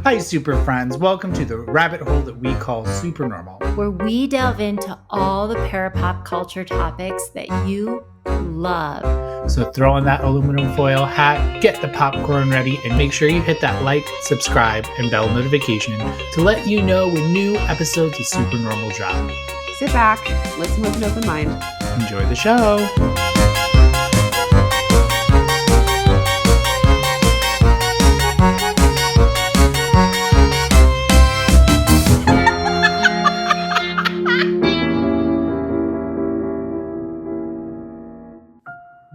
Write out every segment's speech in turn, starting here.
Hi, super friends. Welcome to the rabbit hole that we call SUPERnormal, where we delve into all the parapop culture topics that you love. So throw on that aluminum foil hat, get the popcorn ready, and make sure you hit that like, subscribe, and bell notification to let you know when new episodes of SUPERnormal drop. Sit back, listen with an open mind. Enjoy the show.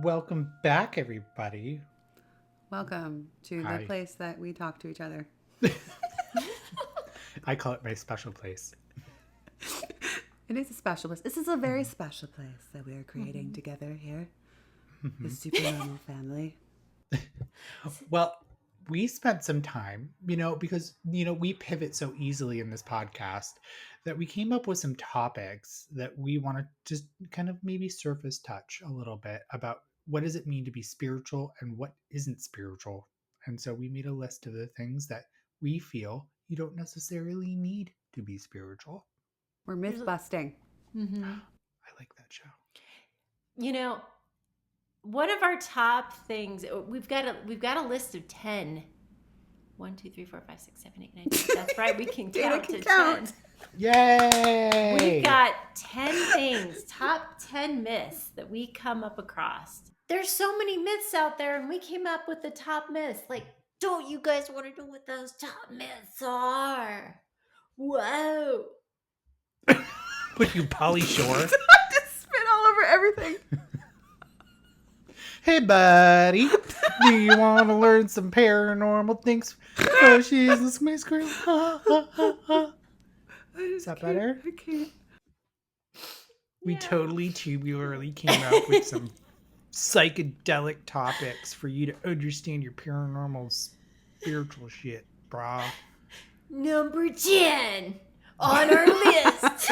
Welcome back, everybody. Welcome to the place that we talk to each other. I call it my special place. It is a special place. This is a very special place that we are creating together here. The SUPERnormal family. Well, we spent some time, because, we pivot so easily in this podcast that we came up with some topics that we want to just kind of maybe surface touch a little bit about what does it mean to be spiritual and what isn't spiritual. And so we made a list of the things that we feel you don't necessarily need to be spiritual. We're myth busting. Mm-hmm. I like that show. One of our top things, we've got a list of 10. 1, 2, 3, 4, 5, 6, 7, 8, 9, 10. That's right. We can count to 10. Yay! We've got 10 things, top 10 myths that we come up across. There's so many myths out there, and we came up with the top myths. Like, don't you guys want to know what those top myths are? Whoa. What, you Polly Shore? Just spit all over everything. Hey, buddy. Do you want to learn some paranormal things? Oh, she's a space girl. Is that better? I can't. We totally tubularly came up with some psychedelic topics for you to understand your paranormal spiritual shit, brah. Number 10 on our list.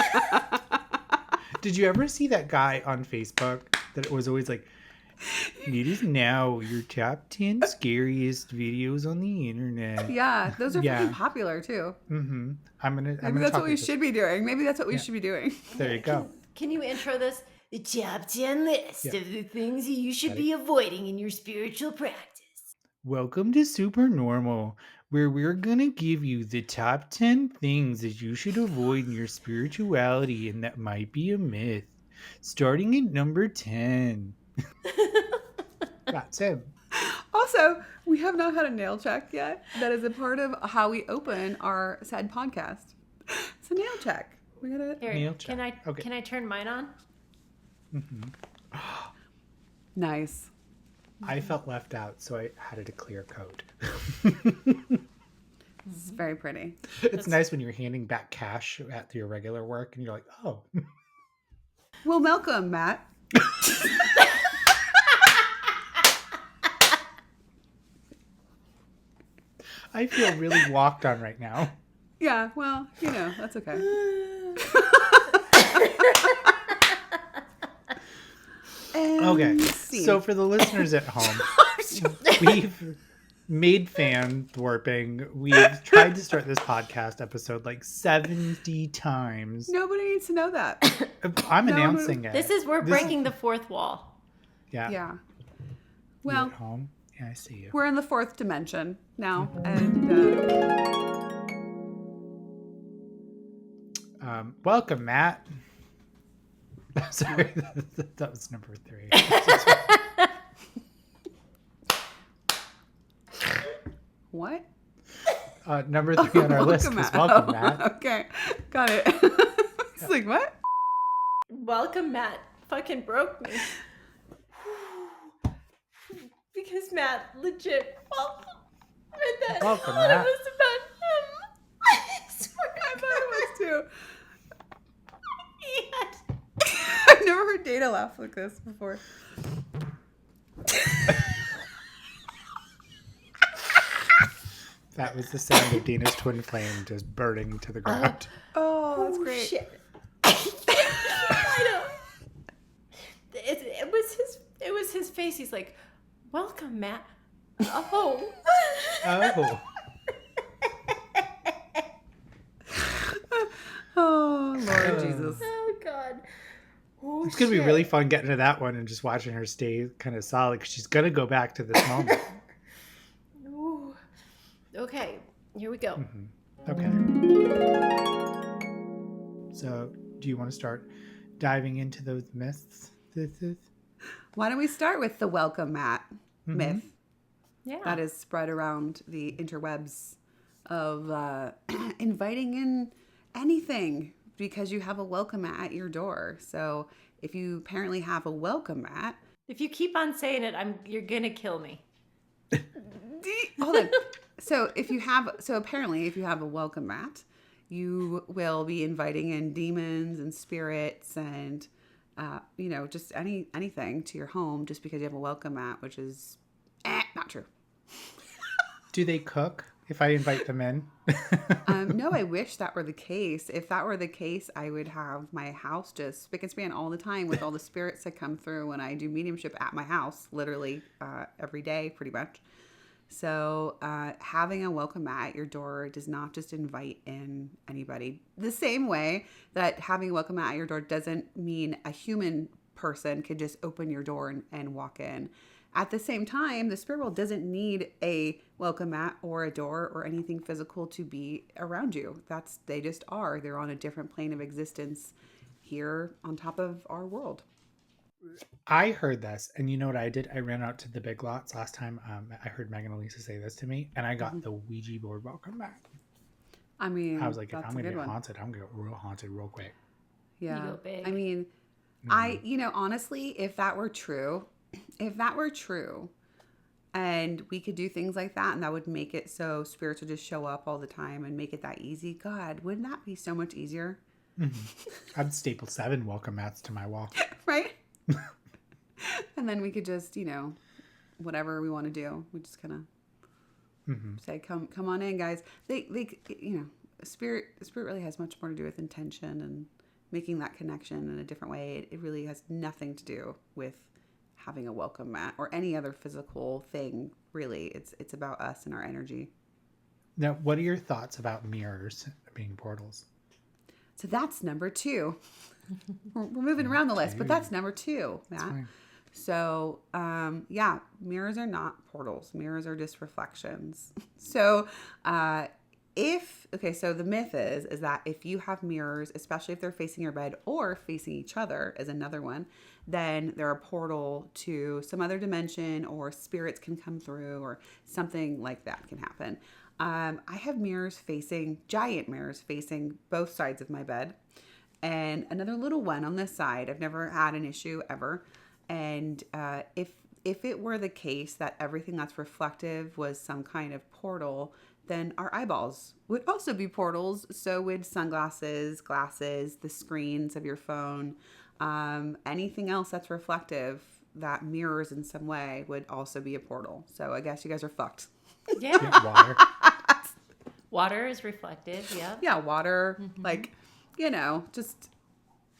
Did you ever see that guy on Facebook that was always like, it is now your top 10 scariest videos on the internet? Yeah, those are freaking popular too. Mm-hmm. Maybe that's what we should be doing. Maybe that's what we should be doing. There you go. Can you intro this? The top 10 list of the things that you should be avoiding in your spiritual practice. Welcome to SUPERnormal, where we're going to give you the top 10 things that you should avoid in your spirituality and that might be a myth. Starting at number 10. That's him. Also, we have not had a nail check yet. That is a part of how we open our said podcast. It's a nail check. We gotta nail check. Can I turn mine on? Mm-hmm. Nice. I felt left out, so I had to clear code. It's very pretty. It's nice when you're handing back cash at your regular work and you're like, oh. Well, welcome, Matt. I feel really walked on right now. Yeah, well, that's okay. Okay, so for the listeners at home, we've made fan warping. We've tried to start this podcast episode like 70 times. Nobody needs to know that. I'm announcing it. We're breaking the fourth wall. Yeah. Yeah. Well, you at home? Yeah, I see you. We're in the fourth dimension now, and welcome, Matt. Sorry, that was number 3. What? Number 3 on our list was welcome, Matt. Okay, got it. It's like, what? Welcome, Matt. Fucking broke me. Because Matt legit read that. Welcome, Matt. Matt. It was about him. I swear I thought it was too. Yes. I've never heard Dana laugh like this before. That was the sound of Dana's twin flame just burning to the ground. Oh, that's great. Shit. I know. It was his face. He's like, welcome, Matt. Oh. Oh. Oh, It's going to be really fun getting to that one and just watching her stay kind of solid because she's going to go back to this moment. Ooh. Okay, here we go. Okay. So, do you want to start diving into those myths? Why don't we start with the welcome mat myth Yeah. that is spread around the interwebs of inviting in anything because you have a welcome mat at your door. So if you apparently have a welcome mat, If you keep on saying it, you're gonna kill me. hold on. So apparently if you have a welcome mat, you will be inviting in demons and spirits and just anything to your home just because you have a welcome mat, which is not true. Do they cook if I invite them in? No, I wish that were the case. If that were the case, I would have my house just spick and span all the time with all the spirits that come through when I do mediumship at my house, literally every day, pretty much. So having a welcome mat at your door does not just invite in anybody. The same way that having a welcome mat at your door doesn't mean a human person could just open your door and walk in. At the same time, the spirit world doesn't need a welcome mat or a door or anything physical to be around you. They just are. They're on a different plane of existence here on top of our world. I heard this, and you know what I did? I ran out to the Big Lots last time. I heard Megan and Alisa say this to me, and I got the Ouija board welcome mat. I mean, I was like, if that's I'm a going to good get one. haunted, I'm going to get real haunted real quick. Yeah. You go big. I mean, honestly, if that were true, and we could do things like that, and that would make it so spirits would just show up all the time and make it that easy. God, wouldn't that be so much easier? I'd staple 7 welcome mats to my wall. Right? And then we could just, whatever we want to do, we just kind of say, come on in, guys. They spirit really has much more to do with intention and making that connection in a different way. It really has nothing to do with having a welcome mat or any other physical thing. Really, it's about us and our energy. Now, what are your thoughts about mirrors being portals? So that's number 2. We're moving around the list, but that's number 2, Matt. So, mirrors are not portals. Mirrors are just reflections. So, so the myth is that if you have mirrors, especially if they're facing your bed or facing each other is another one, then they're a portal to some other dimension or spirits can come through or something like that can happen. I have giant mirrors facing both sides of my bed and another little one on this side. I've never had an issue ever. And if it were the case that everything that's reflective was some kind of portal, then our eyeballs would also be portals. So would sunglasses, glasses, the screens of your phone, anything else that's reflective that mirrors in some way would also be a portal. So I guess you guys are fucked. Yeah. Water. Water is reflective. Yeah. Yeah, water, just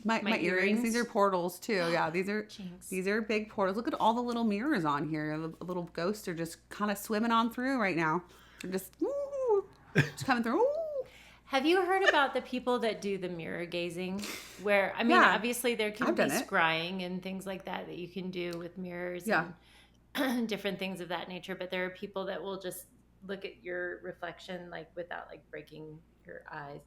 my earrings. These are portals too. Yeah, these are big portals. Look at all the little mirrors on here. The little ghosts are just kind of swimming on through right now. They're just coming through. Ooh. Have you heard about the people that do the mirror gazing? Where, obviously there can be scrying and things like that you can do with mirrors and different things of that nature. But there are people that will just look at your reflection like without like breaking your eyes,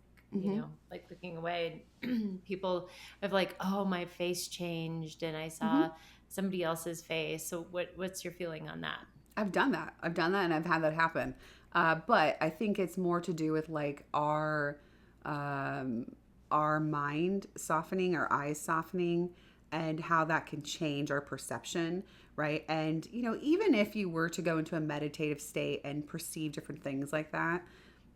like looking away. And people have like, oh, my face changed and I saw somebody else's face. So what's your feeling on that? I've done that and I've had that happen. But I think it's more to do with like our mind softening, our eyes softening, and how that can change our perception, right? And, even if you were to go into a meditative state and perceive different things like that,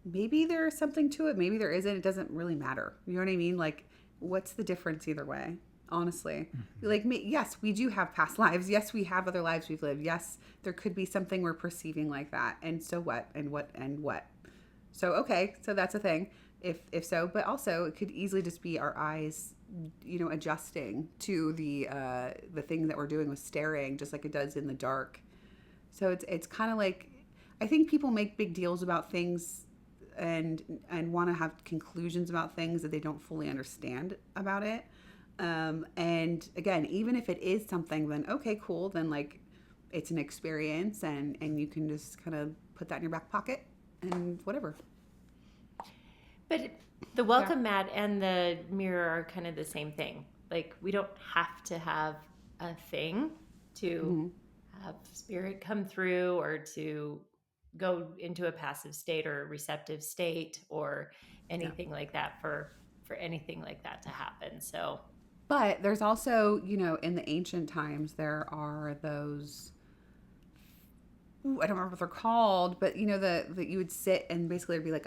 maybe there's something to it. Maybe there isn't. It doesn't really matter. You know what I mean? Like, what's the difference either way? Honestly, like, yes, we do have past lives. Yes, we have other lives we've lived. Yes, there could be something we're perceiving like that. And so what? And what? And what? So, okay. So that's a thing. If so, but also it could easily just be our eyes, adjusting to the thing that we're doing with staring, just like it does in the dark. So it's kind of like, I think people make big deals about things and want to have conclusions about things that they don't fully understand about it. And again, even if it is something, then okay, cool. Then like it's an experience, and you can just kind of put that in your back pocket and whatever. But the welcome mat and the mirror are kind of the same thing. Like, we don't have to have a thing to have spirit come through, or to go into a passive state or a receptive state, or anything like that for anything like that to happen. So, but there's also, in the ancient times, there are those, I don't remember what they're called, but that you would sit, and basically it'd be like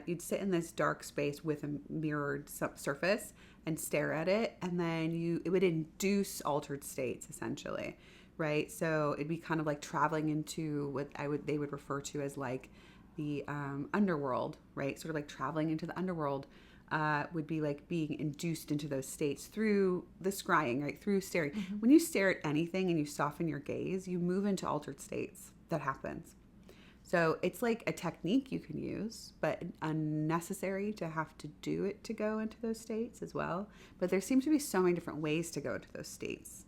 you'd sit in this dark space with a mirrored surface and stare at it, and then it would induce altered states, essentially, right? So it'd be kind of like traveling into what they would refer to as like the underworld, right? Sort of like traveling into the underworld would be like being induced into those states through the scrying, right? Through staring. When you stare at anything and you soften your gaze, you move into altered states. That happens. So it's like a technique you can use, but unnecessary to have to do it to go into those states as well. But there seems to be so many different ways to go into those states.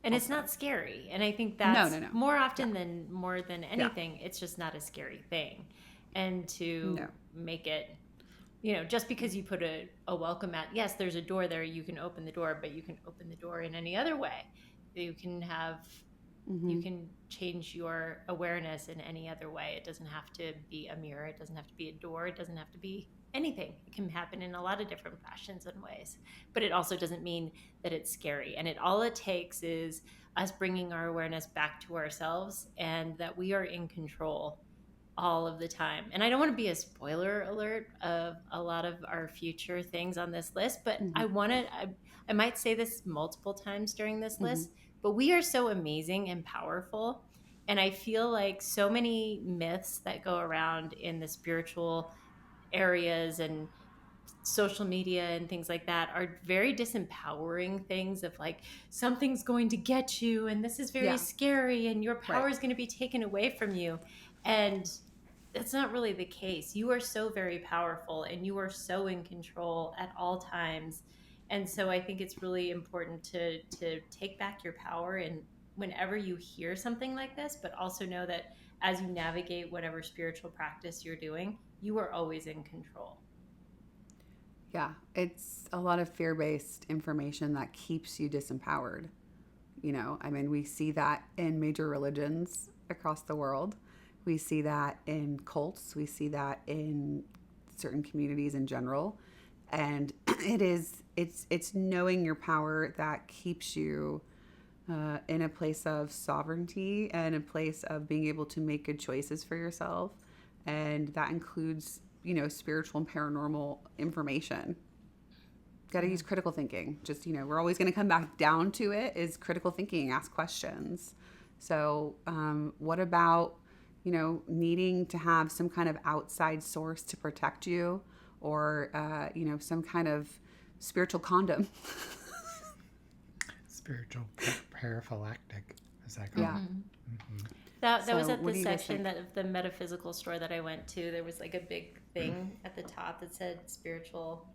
And it's not scary. And I think that's no. more often than more than anything, it's just not a scary thing. And to make it, just because you put a welcome mat, yes, there's a door there, you can open the door, but you can open the door in any other way. You can have, you can change your awareness in any other way. It doesn't have to be a mirror. It doesn't have to be a door. It doesn't have to be anything. It can happen in a lot of different fashions and ways. But it also doesn't mean that it's scary. And all it takes is us bringing our awareness back to ourselves, and that we are in control all of the time. And I don't want to be a spoiler alert of a lot of our future things on this list, but I might say this multiple times during this list, but we are so amazing and powerful. And I feel like so many myths that go around in the spiritual areas and social media and things like that are very disempowering things of like, something's going to get you, and this is very scary, and your power is going to be taken away from you. And that's not really the case. You are so very powerful, and you are so in control at all times. And so I think it's really important to take back your power, and whenever you hear something like this, but also know that as you navigate whatever spiritual practice you're doing, you are always in control. Yeah, it's a lot of fear-based information that keeps you disempowered. We see that in major religions across the world. We see that in cults. We see that in certain communities in general. And it's knowing your power that keeps you in a place of sovereignty and a place of being able to make good choices for yourself. And that includes, spiritual and paranormal information. Got to use critical thinking. Just, we're always going to come back down to it is critical thinking, ask questions. So what about, needing to have some kind of outside source to protect you, or, some kind of spiritual condom? Spiritual paraphylactic. Is that called? Yeah. That was So at what the do you guys section think? of the metaphysical store that I went to. There was like a big thing at the top that said spiritual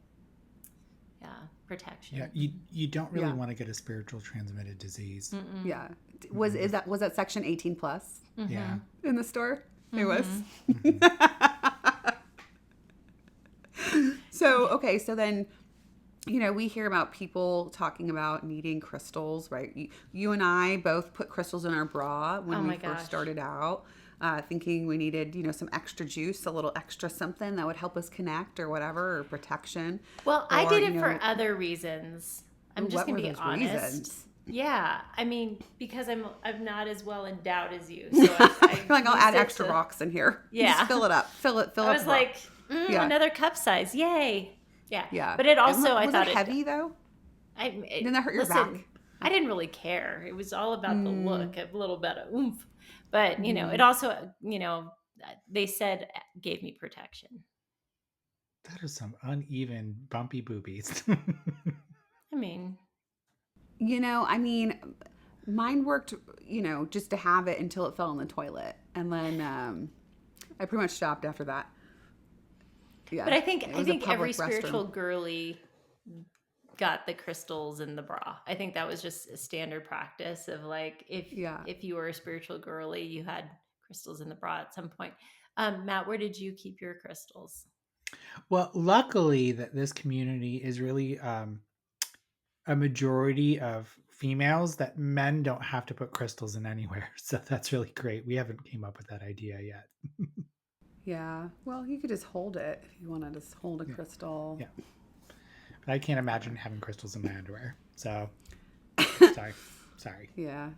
protection. Yeah, you don't really want to get a spiritual transmitted disease. Yeah. Was that section 18 plus Yeah. in the store? It was. So then, we hear about people talking about needing crystals, right? You and I both put crystals in our bra when we first started out, thinking we needed, some extra juice, a little extra something that would help us connect or whatever, or protection. Well, I did it for other reasons. I'm just going to be honest. Reasons? Yeah, because I'm not as well endowed as you. So I like I'll add extra rocks in here. Yeah, just fill it up. Fill it. I was like, another cup size. Yay. Yeah. Yeah. But it also, I was thought it heavy though? Didn't that hurt your back? I didn't really care. It was all about the look, a little bit of oomph. But, it also, they said gave me protection. That is some uneven, bumpy boobies. Mine worked, just to have it until it fell in the toilet. And then I pretty much stopped after that. Yeah. But I think every spiritual girly got the crystals in the bra. I think that was just a standard practice of like if you were a spiritual girly, you had crystals in the bra at some point. Matt, where did you keep your crystals? Well, luckily that this community is really a majority of females, that men don't have to put crystals in anywhere. So that's really great. We haven't came up with that idea yet. Yeah. Well, you could just hold it if you want to just hold a Yeah. crystal. Yeah. But I can't imagine having crystals in my underwear. So sorry. Yeah.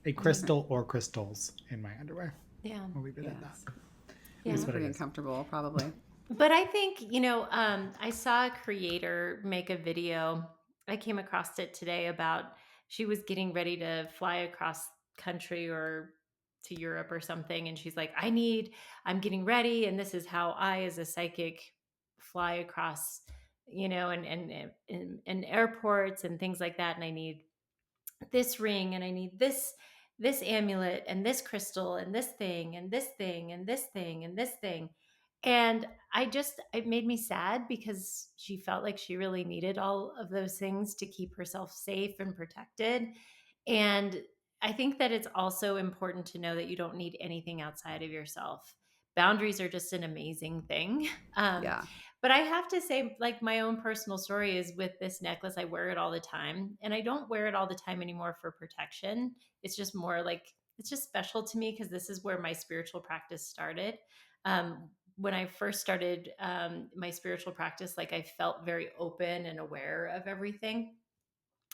A crystal or crystals in my underwear. Yeah. We'll leave it at Yes. that. Yeah. It's pretty uncomfortable, probably. But I think, I saw a creator make a video. I came across it today about she was getting ready to fly across country or to Europe or something. And she's like, I'm getting ready. And this is how I, as a psychic, fly across, and airports and things like that. And I need this ring and I need this amulet and this crystal and this thing and this thing and this thing and this thing. And it made me sad because she felt like she really needed all of those things to keep herself safe and protected. And I think that it's also important to know that you don't need anything outside of yourself. Boundaries are just an amazing thing. Um, Yeah. but I have to say, like, my own personal story is with this necklace. I wear it all the time, and I don't wear it all the time anymore for protection. It's just more like it's just special to me because this is where my spiritual practice started. When I first started my spiritual practice, like I felt very open and aware of everything.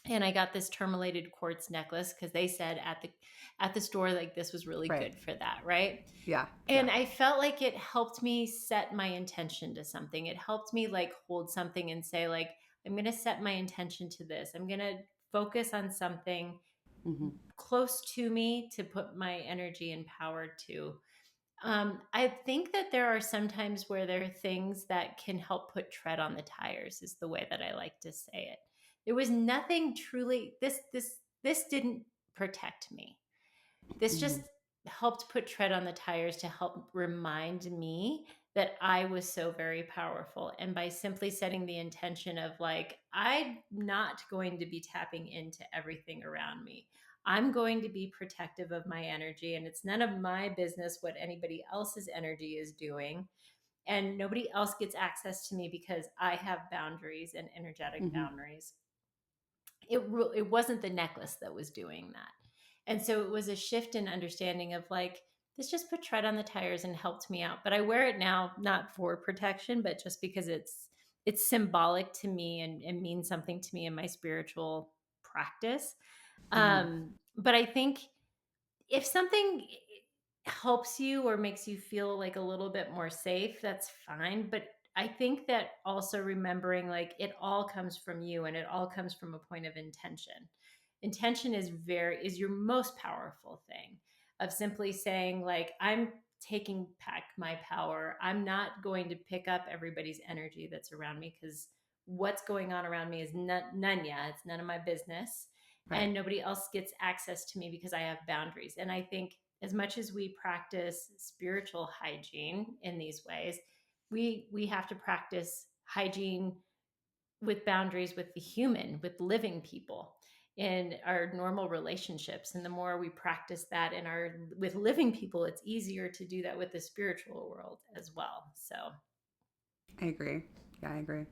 And I got this tourmalated quartz necklace because they said at the store like this was really Right. good for that, right? Yeah. And I felt like it helped me set my intention to something. It helped me like hold something and say like I'm going to set my intention to this. I'm going to focus on something Mm-hmm. close to me to put my energy and power to. I think that there are some times where there are things that can help put tread on the tires, is the way that I like to say it. There was nothing truly this didn't protect me. This just helped put tread on the tires to help remind me that I was so very powerful. And by simply setting the intention of like, I'm not going to be tapping into everything around me. I'm going to be protective of my energy, and it's none of my business what anybody else's energy is doing. And nobody else gets access to me because I have boundaries and energetic Mm-hmm. boundaries. It wasn't the necklace that was doing that. And so it was a shift in understanding of like, this just put tread on the tires and helped me out. But I wear it now, not for protection, but just because it's symbolic to me and means something to me in my spiritual practice. Mm-hmm. But I think if something helps you or makes you feel like a little bit more safe, that's fine. But I think that also remembering like it all comes from you and it all comes from a point of intention. Intention is your most powerful thing, of simply saying like I'm taking back my power. I'm not going to pick up everybody's energy that's around me because what's going on around me is none yet. It's none of my business. Right. And nobody else gets access to me because I have boundaries. And I think as much as we practice spiritual hygiene in these ways, we have to practice hygiene with boundaries with the human, with living people in our normal relationships. And the more we practice that in our with living people, it's easier to do that with the spiritual world as well. So I agree. Yeah, I agree.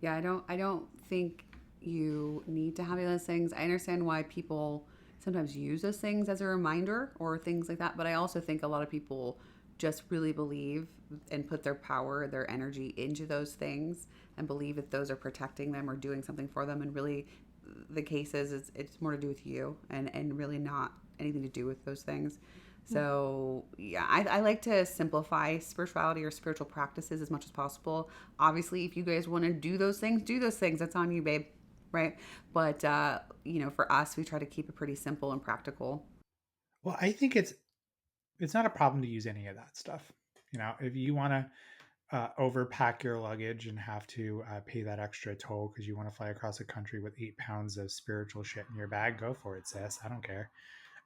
Yeah, I don't think you need to have any of those things. I understand why people sometimes use those things as a reminder or things like that, but I also think a lot of people just really believe and put their power, their energy into those things and believe that those are protecting them or doing something for them, and really the case is it's more to do with you and really not anything to do with those things. So yeah, I like to simplify spirituality or spiritual practices as much as possible. Obviously, if you guys want to do those things, do those things. That's on you, babe. Right? But for us, we try to keep it pretty simple and practical. Well, I think it's not a problem to use any of that stuff. If you want to overpack your luggage and have to pay that extra toll because you want to fly across the country with 8 pounds of spiritual shit in your bag, go for it, sis. I don't care.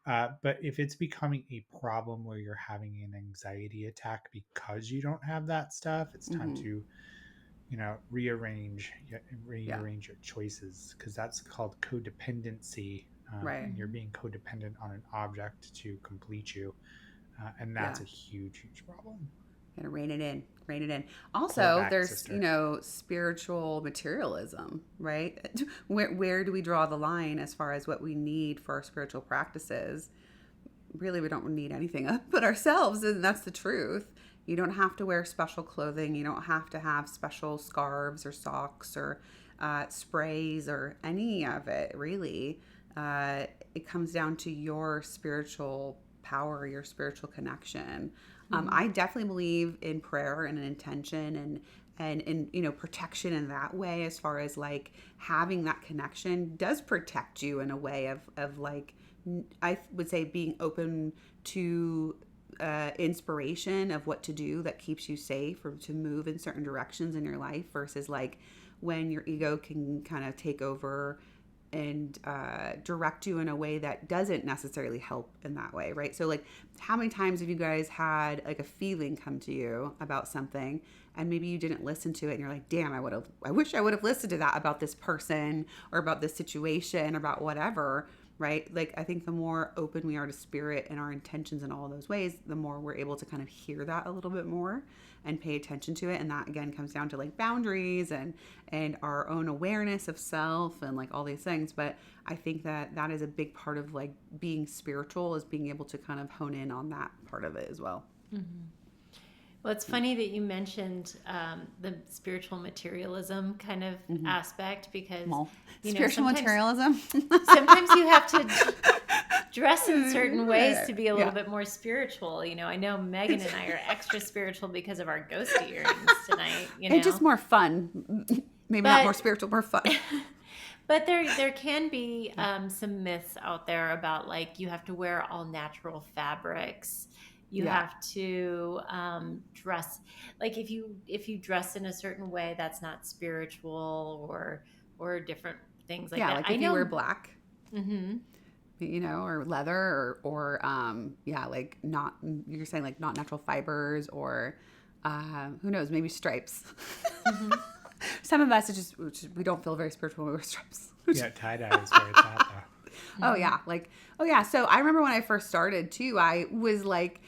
But if it's becoming a problem where you're having an anxiety attack because you don't have that stuff, it's time Mm-hmm. to rearrange your choices, because that's called codependency. Right. And you're being codependent on an object to complete you. And that's a huge problem. Gotta rein it in. Pull Also, back, there's, sister. spiritual materialism, right? Where do we draw the line as far as what we need for our spiritual practices? Really, we don't need anything but ourselves, and that's the truth. You don't have to wear special clothing. You don't have to have special scarves or socks or sprays or any of it, really. It comes down to your spiritual power, your spiritual connection. I definitely believe in prayer and an intention and in protection in that way, as far as like having that connection does protect you in a way of like, I would say, being open to inspiration of what to do that keeps you safe or to move in certain directions in your life, versus like when your ego can kind of take over and direct you in a way that doesn't necessarily help in that way, right? So like, how many times have you guys had like a feeling come to you about something, and maybe you didn't listen to it, and you're like, damn, I wish I would have listened to that about this person or about this situation or about whatever, right? Like, I think the more open we are to spirit and our intentions in all those ways, the more we're able to kind of hear that a little bit more and pay attention to it. And that again comes down to like boundaries and our own awareness of self and like all these things. But I think that is a big part of like being spiritual, is being able to kind of hone in on that part of it as well. Mm-hmm. Well, it's funny that you mentioned the spiritual materialism kind of aspect, because spiritual materialism. Sometimes you have to dress in certain ways to be a little bit more spiritual. I know Megan and I are extra spiritual because of our ghost earrings tonight. And just more fun. Maybe not more spiritual, more fun. But there can be some myths out there about like you have to wear all natural fabrics. You have to dress like if you dress in a certain way, that's not spiritual, or different things like that. Like if you wear black, or leather, or like not, you're saying like not natural fibers, or who knows, maybe stripes. Some of us, it's just we don't feel very spiritual when we wear stripes. Tie-dye is where it's at though. So I remember when I first started too, I was like,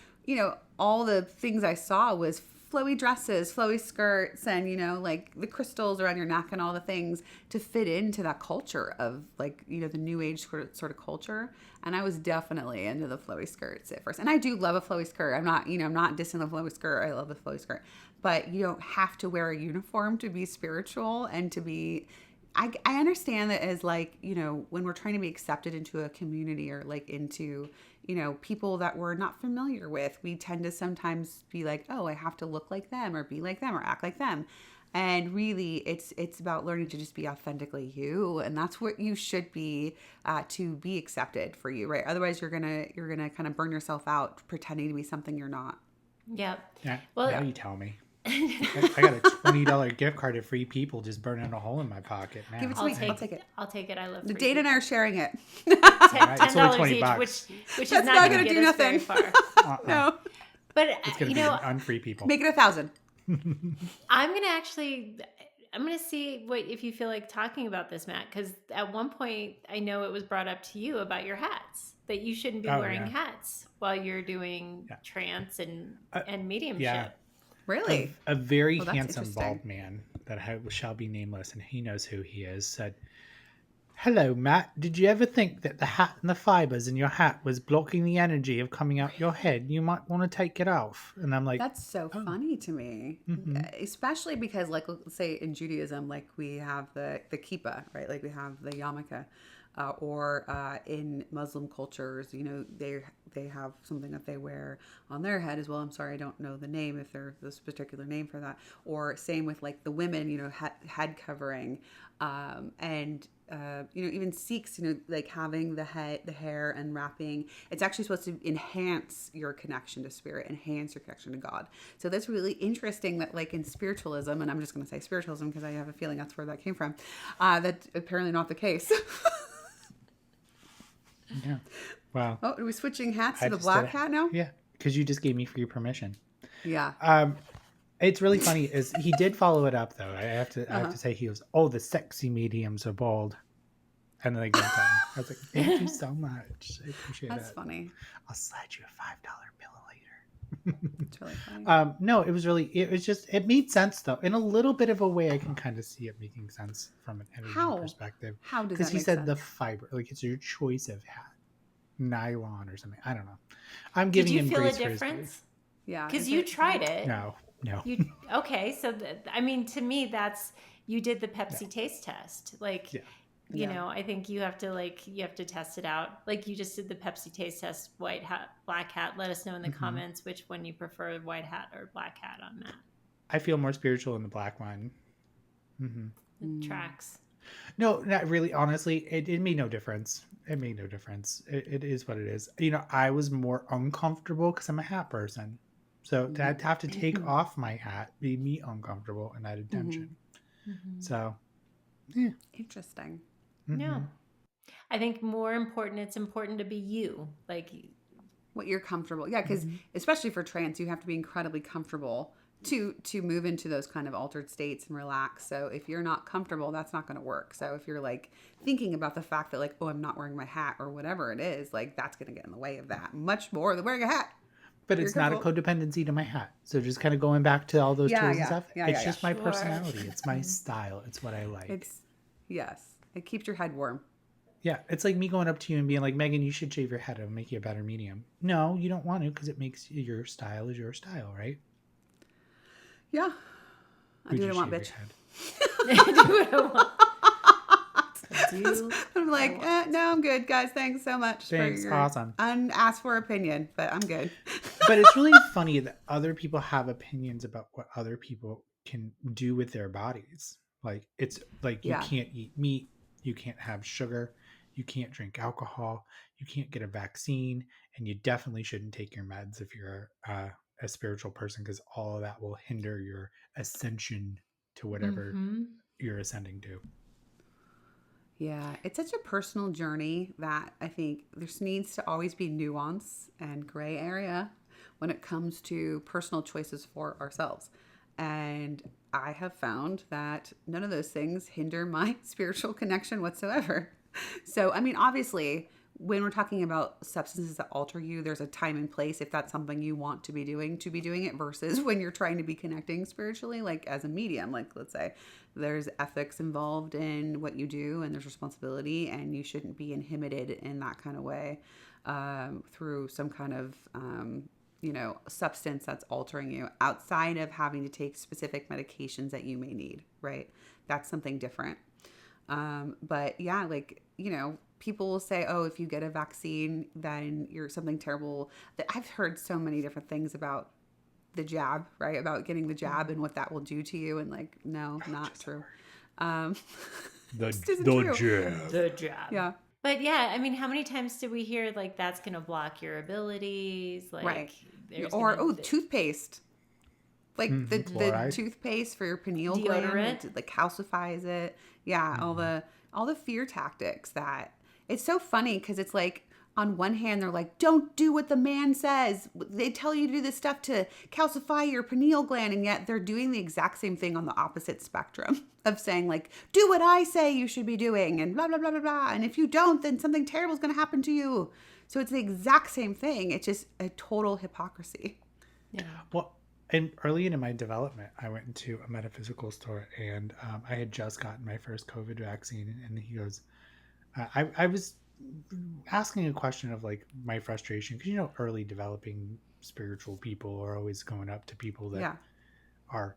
all the things I saw was flowy dresses, flowy skirts, and, like the crystals around your neck and all the things to fit into that culture of like, the new age sort of culture. And I was definitely into the flowy skirts at first. And I do love a flowy skirt. I'm not dissing the flowy skirt. I love the flowy skirt. But you don't have to wear a uniform to be spiritual and to be... I understand that as like, when we're trying to be accepted into a community or like into, people that we're not familiar with, we tend to sometimes be like, oh, I have to look like them or be like them or act like them. And really it's about learning to just be authentically you. And that's what you should be to be accepted for you, right? Otherwise you're going to kind of burn yourself out pretending to be something you're not. Yep. Yeah. Well, now you tell me. I got a $20 gift card to Free People just burning a hole in my pocket now. Give it to me. I'll take it. I'll take it. I love Free Dana and I are sharing it. $10 each, which is not going to do nothing. Very far. No. But it's going to be unfree people. Make it 1,000. I'm going to see if you feel like talking about this, Matt, because at one point I know it was brought up to you about your hats, that you shouldn't be wearing hats while you're doing trance and mediumship. Yeah. Really? A very handsome bald man that shall be nameless, and he knows who he is, said, "Hello, Matt. Did you ever think that the hat and the fibers in your hat was blocking the energy of coming out your head? You might want to take it off." And I'm like, that's so funny to me, especially because, like, let's say in Judaism, like we have the kippah, right? Like we have the yarmulke. Or in Muslim cultures, they have something that they wear on their head as well. I'm sorry, I don't know the name, if there's this particular name for that. Or same with like the women, head covering, and even Sikhs, like having the hair and wrapping. It's actually supposed to enhance your connection to spirit, enhance your connection to God. So that's really interesting that like in spiritualism, and I'm just going to say spiritualism because I have a feeling that's where that came from. That's apparently not the case. Yeah. Wow. Oh, are we switching hats to the black hat now? Yeah, because you just gave me free permission. Yeah. It's really funny is he did follow it up though. I have to say he goes, "Oh, the sexy mediums are bald." And then I got them. I was like, "Thank you so much. I appreciate it." That's funny. I'll slide you a $5 bill later. It's really funny. No, it made sense though. In a little bit of a way, I can kind of see it making sense from an energy perspective. How does that Because he make said sense? the fiber, like it's your choice of hat, nylon or something. I don't know. I'm giving Did him you feel a grace for his difference? Yeah. Because is you it- tried it. No. Okay, so I mean, to me, you did the Pepsi taste test. Like, Yeah. you know, I think you have to test it out. Like you just did the Pepsi taste test, white hat, black hat. Let us know in the comments which one you prefer, white hat or black hat on that. I feel more spiritual in the black one. It tracks. No, not really. Honestly, it made no difference. It made no difference. It is what it is. You know, I was more uncomfortable because I'm a hat person. So to have to take off my hat made me uncomfortable and added tension. So, yeah. Interesting. No. I think it's important to be you. Like, What you're comfortable. Yeah, because especially for trance, you have to be incredibly comfortable to move into those kind of altered states and relax. So if you're not comfortable, that's not going to work. So if you're like thinking about the fact that like, oh, I'm not wearing my hat or whatever it is, like that's going to get in the way of that much more than wearing a hat. But it's not a codependency to my hat. So just kind of going back to all those tools and stuff. It's just my personality. It's my style. It's what I like. It keeps your head warm. Yeah. It's like me going up to you and being like, Megan, you should shave your head. It'll make you a better medium. No, you don't want to because it makes your style is your style, right? Yeah. I Would do you what I want, shave bitch. your head? do what I want. I'm like, no, I'm good, guys. Thanks so much Thanks, for your awesome. unasked for opinion, but I'm good. But it's really funny that other people have opinions about what other people can do with their bodies. Like it's like you can't eat meat, you can't have sugar, you can't drink alcohol, you can't get a vaccine, and you definitely shouldn't take your meds if you're a spiritual person because all of that will hinder your ascension to whatever you're ascending to. Yeah, it's such a personal journey that I think there needs to always be nuance and gray area when it comes to personal choices for ourselves. And I have found that none of those things hinder my spiritual connection whatsoever. So, I mean, obviously, when we're talking about substances that alter you, there's a time and place if that's something you want to be doing it versus when you're trying to be connecting spiritually, like as a medium. Like, let's say there's ethics involved in what you do and there's responsibility, and you shouldn't be inhibited in that kind of way through some kind of substance that's altering you outside of having to take specific medications that you may need, right? That's something different. But yeah, like, people will say, oh, if you get a vaccine, then you're something terrible. I've heard so many different things about the jab, right? About getting the jab and what that will do to you. And like, no, not true. The jab. Yeah. But yeah, I mean, how many times do we hear like that's going to block your abilities? Like, right. Or toothpaste. Like the toothpaste for your pineal gland, it, like calcifies it. Yeah, all the fear tactics that it's so funny because it's like on one hand they're like, don't do what the man says. They tell you to do this stuff to calcify your pineal gland, and yet they're doing the exact same thing on the opposite spectrum of saying like, do what I say you should be doing, and blah blah blah blah blah. And if you don't, then something terrible is going to happen to you. So it's the exact same thing. It's just a total hypocrisy. Yeah. Well. And early in my development, I went into a metaphysical store and I had just gotten my first COVID vaccine. And he goes, I was asking a question of like my frustration because, early developing spiritual people are always going up to people that are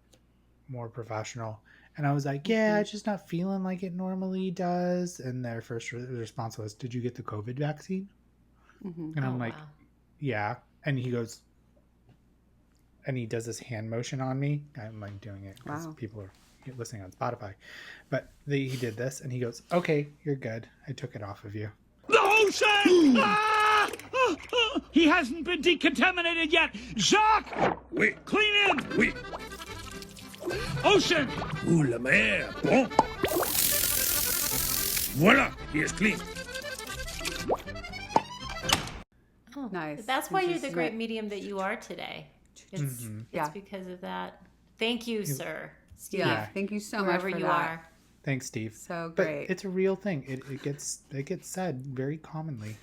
more professional. And I was like, it's just not feeling like it normally does. And their first response was, did you get the COVID vaccine? And I'm like, yeah. And he goes, and he does this hand motion on me. I'm like doing it because people are listening on Spotify. But he did this and he goes, okay, you're good. I took it off of you. The ocean! He hasn't been decontaminated yet. Jacques! Oui. Clean in! Oui. Ocean! Ouh, la mer! Bon. Voilà, he is clean. Oh, nice. That's why you're the great medium that you are today. It's Yeah. because of that. Thank you, sir. Steve. Yeah. Thank you so much Wherever for you that. are. Thanks, Steve. So But great. it's a real thing. It gets said very commonly.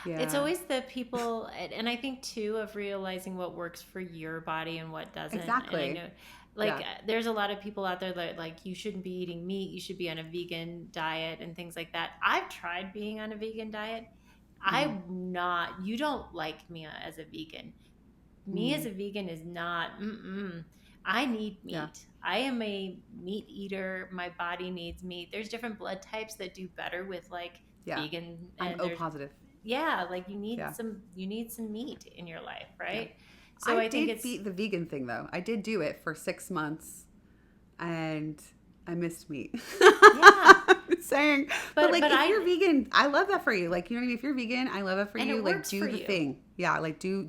Yeah. It's always the people, and I think too of realizing what works for your body and what doesn't. Exactly. And I know, like, there's a lot of people out there that like you shouldn't be eating meat, you should be on a vegan diet and things like that. I've tried being on a vegan diet. I'm not. You don't like me as a vegan. Me as a vegan is not. I need meat. Yeah. I am a meat eater. My body needs meat. There's different blood types that do better with like vegan. I'm And O there's positive. yeah, like you need some meat in your life, right? So I think did it's beat the vegan thing though. I did do it for 6 months, and I missed meat. Yeah. I'm saying, but like if you're vegan, I love that for you. Like, you know what I mean? If you're vegan, I love that for And you. it Like, works do for the you. thing. Yeah, like do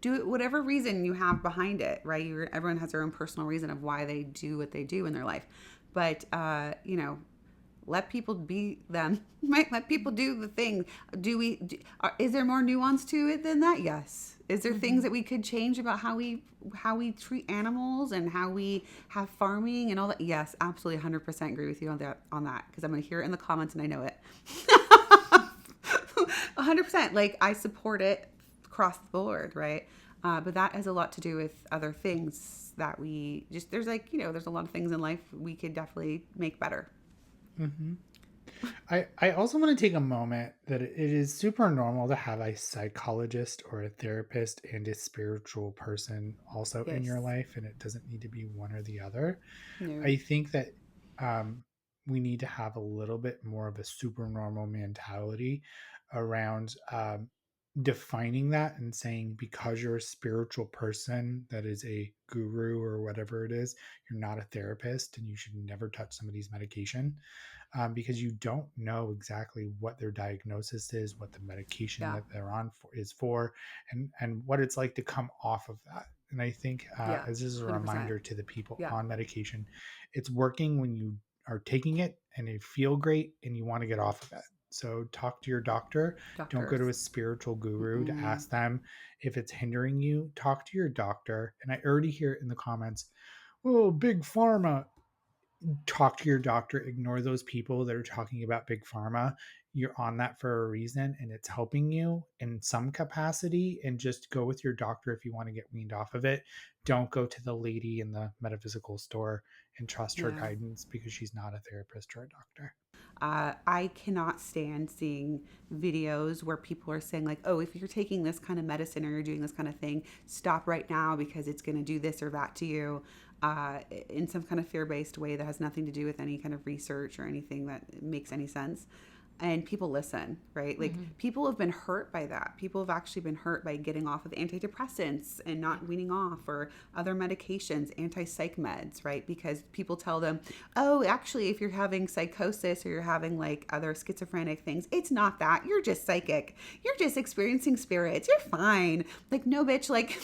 it whatever reason you have behind it, right? Everyone has their own personal reason of why they do what they do in their life, but you know, let people be them. Right? Let people do the thing. Is there more nuance to it than that? Yes. Is there things that we could change about how we treat animals and how we have farming and all that? Yes, absolutely, 100% agree with you on that. Because I'm going to hear it in the comments and I know it. 100%. Like, I support it across the board, right? But that has a lot to do with other things that we just, there's like, you know, there's a lot of things in life we could definitely make better. I also want to take a moment that it is super normal to have a psychologist or a therapist and a spiritual person also in your life, and it doesn't need to be one or the other. No. I think that we need to have a little bit more of a super normal mentality around defining that and saying, because you're a spiritual person that is a guru or whatever it is, you're not a therapist and you should never touch somebody's medication. Because you don't know exactly what their diagnosis is, what the medication that they're on is for, and what it's like to come off of that. And I think as this is a 100%. reminder to the people on medication, it's working when you are taking it and you feel great and you want to get off of it. So talk to your doctor. Don't go to a spiritual guru to ask them if it's hindering you. Talk to your doctor. And I already hear it in the comments, oh, big pharma. Talk to your doctor. Ignore those people that are talking about big pharma. You're on that for a reason and it's helping you in some capacity, and just go with your doctor if you want to get weaned off of it. Don't go to the lady in the metaphysical store and trust her guidance, because she's not a therapist or a doctor. I cannot stand seeing videos where people are saying like, oh, if you're taking this kind of medicine or you're doing this kind of thing, stop right now because it's going to do this or that to you, in some kind of fear-based way that has nothing to do with any kind of research or anything that makes any sense. And people listen, right? Like, people have been hurt by that. People have actually been hurt by getting off of antidepressants and not weaning off, or other medications, anti-psych meds, right? Because people tell them, oh, actually, if you're having psychosis or you're having like other schizophrenic things, it's not that. You're just psychic. You're just experiencing spirits. You're fine. Like, no, bitch, like...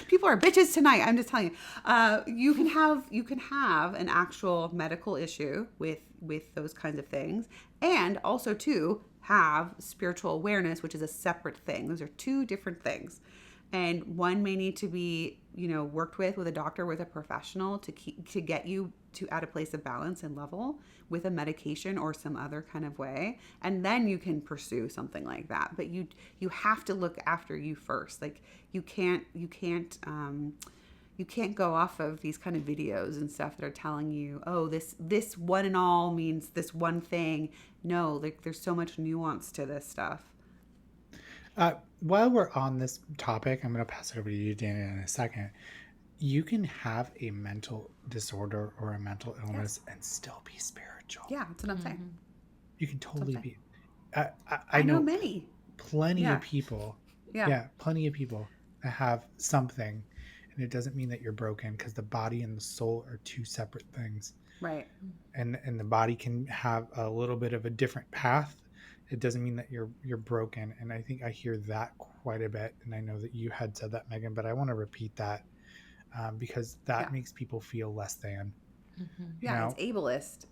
People are bitches tonight. I'm just telling you. You can have an actual medical issue with those kinds of things, and also to have spiritual awareness, which is a separate thing. Those are two different things, and one may need to be, you know, worked with a doctor, with a professional to get you to at a place of balance and level with a medication or some other kind of way, and then you can pursue something like that. But you have to look after you first. Like, you can't go off of these kind of videos and stuff that are telling you, oh, this one and all means this one thing. No, like, there's so much nuance to this stuff. While we're on this topic, I'm going to pass it over to you, Dana, in a second. You can have a mental disorder or a mental illness and still be spiritual. Yeah, that's what I'm saying. You can totally be. I know many. Plenty of people. Yeah, plenty of people that have something. And it doesn't mean that you're broken, because the body and the soul are two separate things. Right. And the body can have a little bit of a different path. It doesn't mean that you're broken. And I think I hear that quite a bit. And I know that you had said that, Megan, but I want to repeat that because that makes people feel less than. Yeah, it's ableist.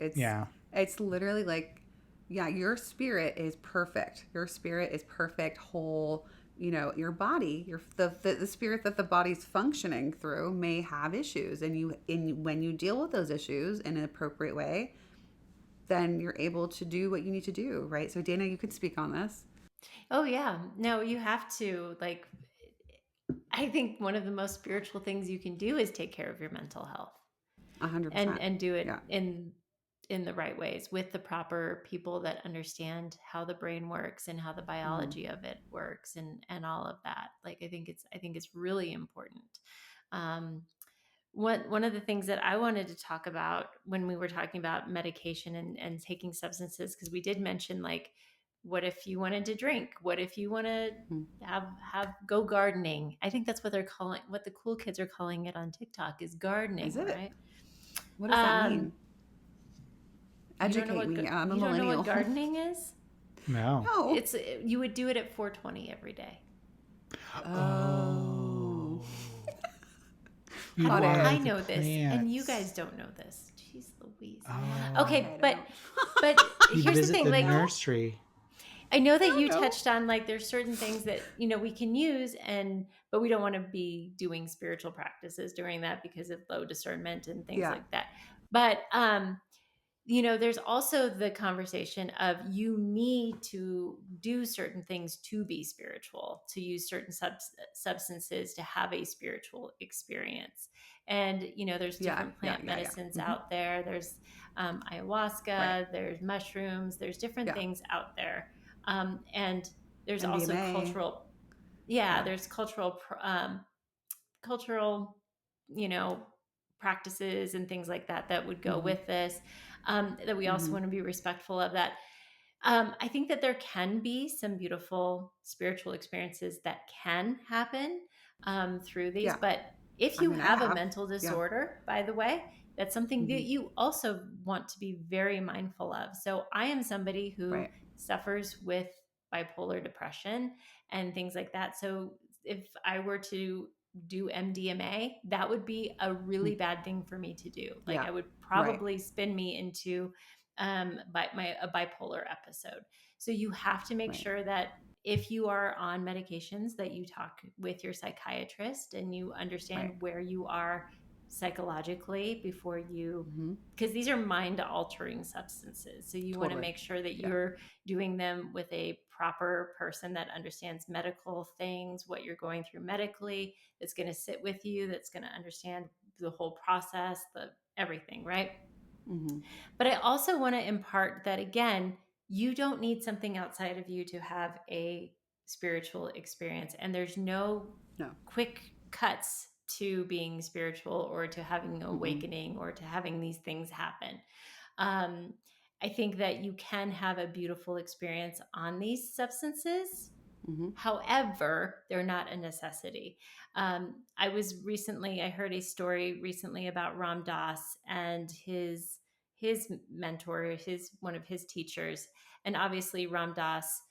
It's literally like, yeah, your spirit is perfect. Your spirit is perfect, whole, your body, the spirit that the body's functioning through may have issues, and when you deal with those issues in an appropriate way, then you're able to do what you need to do, right? So Dana, you could speak on this. Oh yeah. No, you have to, like, I think one of the most spiritual things you can do is take care of your mental health 100%. and do it Yeah. in the right ways with the proper people that understand how the brain works and how the biology of it works and all of that. Like, I think it's really important. One of the things that I wanted to talk about when we were talking about medication and taking substances, because we did mention, like, what if you wanted to drink? What if you want to have go gardening? I think that's what what the cool kids are calling it on TikTok is gardening, Is it? right? What does that mean? You don't know Educate me. I'm a you don't know millennial. what gardening is? No. No. You would do it at 4:20 every day. Oh. You How do water I the know this and you plants. guys don't know this? Jeez Louise. Oh. Okay, I but You here's the visit thing, the like, nursery. I know that you know. touched on, like, there's certain things that, we can use, but we don't want to be doing spiritual practices during that because of low discernment and things like that. But there's also the conversation of you need to do certain things to be spiritual, to use certain substances to have a spiritual experience. And, there's different plant medicines out there. There's ayahuasca, there's mushrooms, there's different things out there. And there's MDMA. also cultural, there's cultural, practices and things like that would go with this, that we also want to be respectful of that. I think that there can be some beautiful spiritual experiences that can happen through these. But if you have a mental disorder, by the way, that's something that you also want to be very mindful of. So I am somebody who suffers with bipolar depression and things like that. So if I were to do MDMA, that would be a really bad thing for me to do. Like, I would probably spin me into a bipolar episode. So you have to make sure that if you are on medications, that you talk with your psychiatrist and you understand where you are psychologically before you, because these are mind altering substances. So you want to make sure that you're doing them with a proper person that understands medical things, what you're going through medically, that's going to sit with you, that's going to understand the whole process, everything, right? But I also want to impart that, again, you don't need something outside of you to have a spiritual experience. And there's no quick cuts to being spiritual or to having an awakening or to having these things happen. I think that you can have a beautiful experience on these substances. However, they're not a necessity. I heard a story recently about Ram Dass and his mentor, one of his teachers. And obviously Ram Dass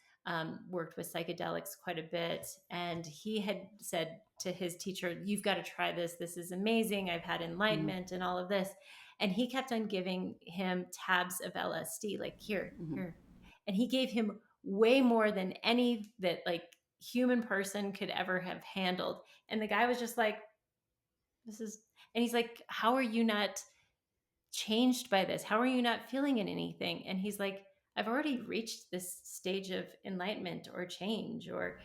worked with psychedelics quite a bit. And he had said to his teacher, "You've got to try this. This is amazing. I've had enlightenment and all of this." And he kept on giving him tabs of LSD, like, here. And he gave him way more than any that, like, human person could ever have handled. And the guy was just like, and he's like, "How are you not changed by this? How are you not feeling in anything?" And he's like, "I've already reached this stage of enlightenment or change or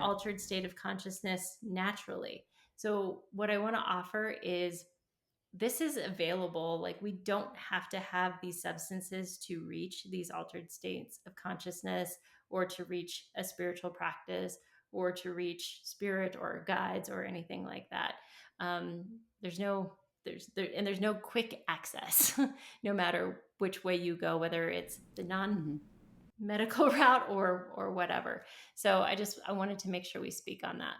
altered state of consciousness naturally." So what I want to offer is, this is available. Like, we don't have to have these substances to reach these altered states of consciousness or to reach a spiritual practice or to reach spirit or guides or anything like that. There's no quick access, no matter which way you go, whether it's the non-medical route or whatever. So I wanted to make sure we speak on that.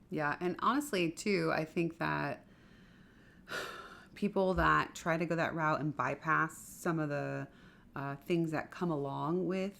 Yeah. And honestly too, I think that people that try to go that route and bypass some of the things that come along with,